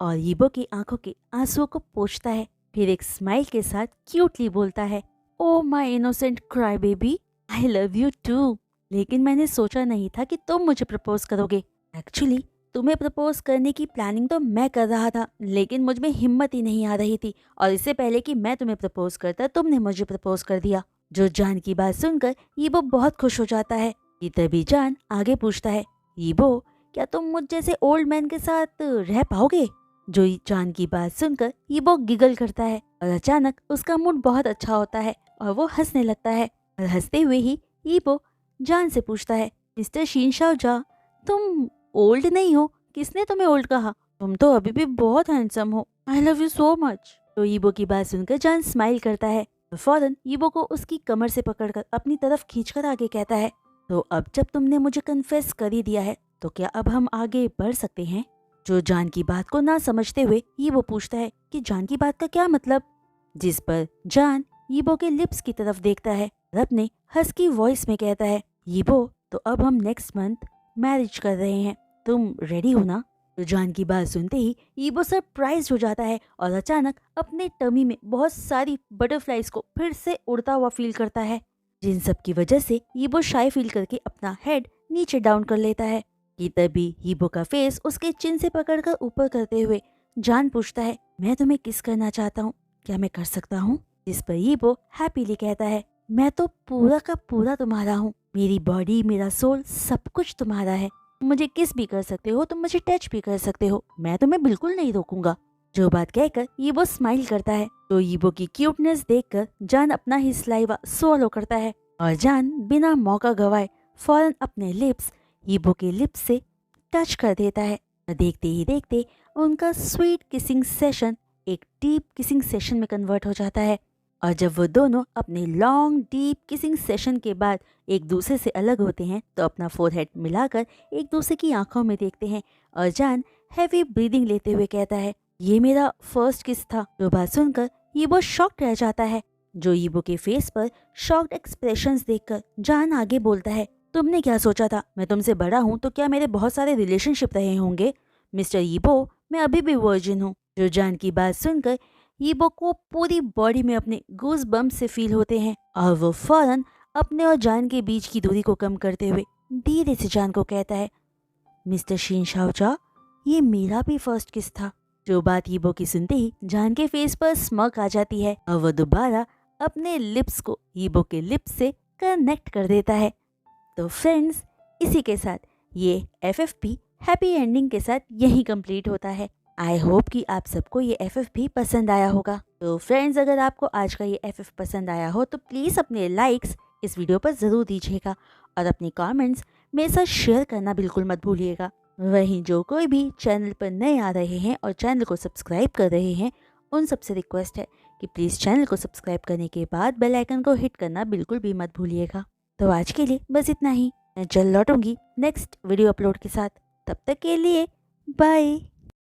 और ईबो की आंखों के आंसुओं को पोंछता है। फिर एक स्माइल के साथ क्यूटली बोलता है, oh my innocent cry baby, I love you too. लेकिन मैंने सोचा नहीं था कि तुम मुझे प्रपोज करोगे। एक्चुअली तुम्हें प्रपोज करने की प्लानिंग तो मैं कर रहा था, लेकिन मुझ में हिम्मत ही नहीं आ रही थी, और इससे पहले कि मैं तुम्हें प्रपोज करता तुमने मुझे प्रपोज कर दिया। जो जान की बात सुनकर ईबो बहुत खुश हो जाता है। कि तभी जान आगे पूछता है, ईबो, क्या तुम मुझ जैसे ओल्ड मैन के साथ रह पाओगे? जो जान की बात सुनकर ईबो गिगल करता है और अचानक उसका मूड बहुत अच्छा होता है और वो हंसने लगता है। और हंसते हुए ही ईबो जान से पूछता है, मिस्टर शीन शाओजा, तुम ओल्ड नहीं हो। किसने तुम्हें ओल्ड कहा? तुम तो अभी भी बहुत हैंडसम हो। आई लव यू सो मच। तो ईबो की बात सुनकर जान स्माइल करता है और फौरन ईबो को उसकी कमर से पकड़कर अपनी तरफ खींचकर आगे कहता है, तो अब जब तुमने मुझे कन्फेस कर ही दिया है तो क्या अब हम आगे बढ़ सकते हैं? जो जान की बात को ना समझते हुए ईबो पूछता है कि जान की बात का क्या मतलब? जिस पर जान ईबो के लिप्स की तरफ देखता है और अपने हस्की वॉइस में कहता है, ईबो, तो अब हम नेक्स्ट मंथ मैरिज कर रहे हैं, तुम रेडी हो ना? तो जान की बात सुनते ही ईबो सरप्राइज हो जाता है और अचानक अपने टमी में बहुत सारी बटरफ्लाइज को फिर से उड़ता हुआ फील करता है, जिन सब की वजह से ईबो शाय फील करके अपना हेड नीचे डाउन कर लेता है। कि तभी ईबो का फेस उसके चिन से पकड़कर ऊपर करते हुए जान पूछता है, मैं तुम्हें किस करना चाहता हूँ, क्या मैं कर सकता हूँ? जिस पर ईबो हैप्पीली कहता है, मैं तो पूरा का पूरा तुम्हारा हूँ, मेरी बॉडी, मेरा सोल, सब कुछ तुम्हारा है। मुझे किस भी कर सकते हो, तुम मुझे टच भी कर सकते हो, मैं तुम्हें बिल्कुल नहीं रोकूंगा। जो बात कहकर ईबो स्माइल करता है। तो ईबो की क्यूटनेस देखकर जान अपना ही सलाइवा स्वॉलो करता है और जान बिना मौका गवाए फौरन अपने लिप्स ईबो के लिप्स से टच कर देता है। देखते ही देखते उनका स्वीट किसिंग सेशन एक डीप किसिंग सेशन में कन्वर्ट हो जाता है। और जब वो दोनों अपने लॉन्ग डीप किसिंग सेशन के बाद एक दूसरे से अलग होते हैं तो अपना फोरहेड मिलाकर एक दूसरे की आंखों में देखते हैं और जान हैवी ब्रीदिंग लेते हुए कहता है, ये मेरा फर्स्ट किस था। जो बात सुनकर ईबो शॉक्ड रह जाता है। जो ईबो के फेस पर शॉक्ड एक्सप्रेशंस देखकर जान आगे बोलता है, तुमने क्या सोचा था, मैं तुमसे बड़ा हूँ तो क्या मेरे बहुत सारे रिलेशनशिप रहे होंगे? मिस्टर ईबो, मैं अभी भी वर्जिन हूँ। जो जान की बात सुनकर ईबो को पूरी बॉडी में अपने गूज बम्प से फील होते हैं और वो फौरन अपने और जान के बीच की दूरी को कम करते हुए धीरे से जान को कहता है, मिस्टर शीन शाओजा, ये मेरा भी फर्स्ट किस था। जो बात ईबो की सुनते ही जान के फेस पर स्मर्क आ जाती है और वो दोबारा अपने लिप्स को ईबो के लिप्स से कनेक्ट कर देता है। तो फ्रेंड्स, इसी के साथ ये FFP हैप्पी एंडिंग के साथ यही कंप्लीट होता है। आई होप कि आप सबको ये FFP पसंद आया होगा। तो फ्रेंड्स, अगर आपको आज का ये FF पसंद आया हो तो प्लीज़ अपने लाइक्स इस वीडियो पर ज़रूर दीजिएगा और अपने कमेंट्स मेरे साथ शेयर करना बिल्कुल मत भूलिएगा। वहीं जो कोई भी चैनल पर नए आ रहे हैं और चैनल को सब्सक्राइब कर रहे हैं, उन सबसे रिक्वेस्ट है कि प्लीज़ चैनल को सब्सक्राइब करने के बाद बेल आइकन को हिट करना बिल्कुल भी मत भूलिएगा। तो आज के लिए बस इतना ही। मैं जल्द लौटूंगी नेक्स्ट वीडियो अपलोड के साथ। तब तक के लिए बाय।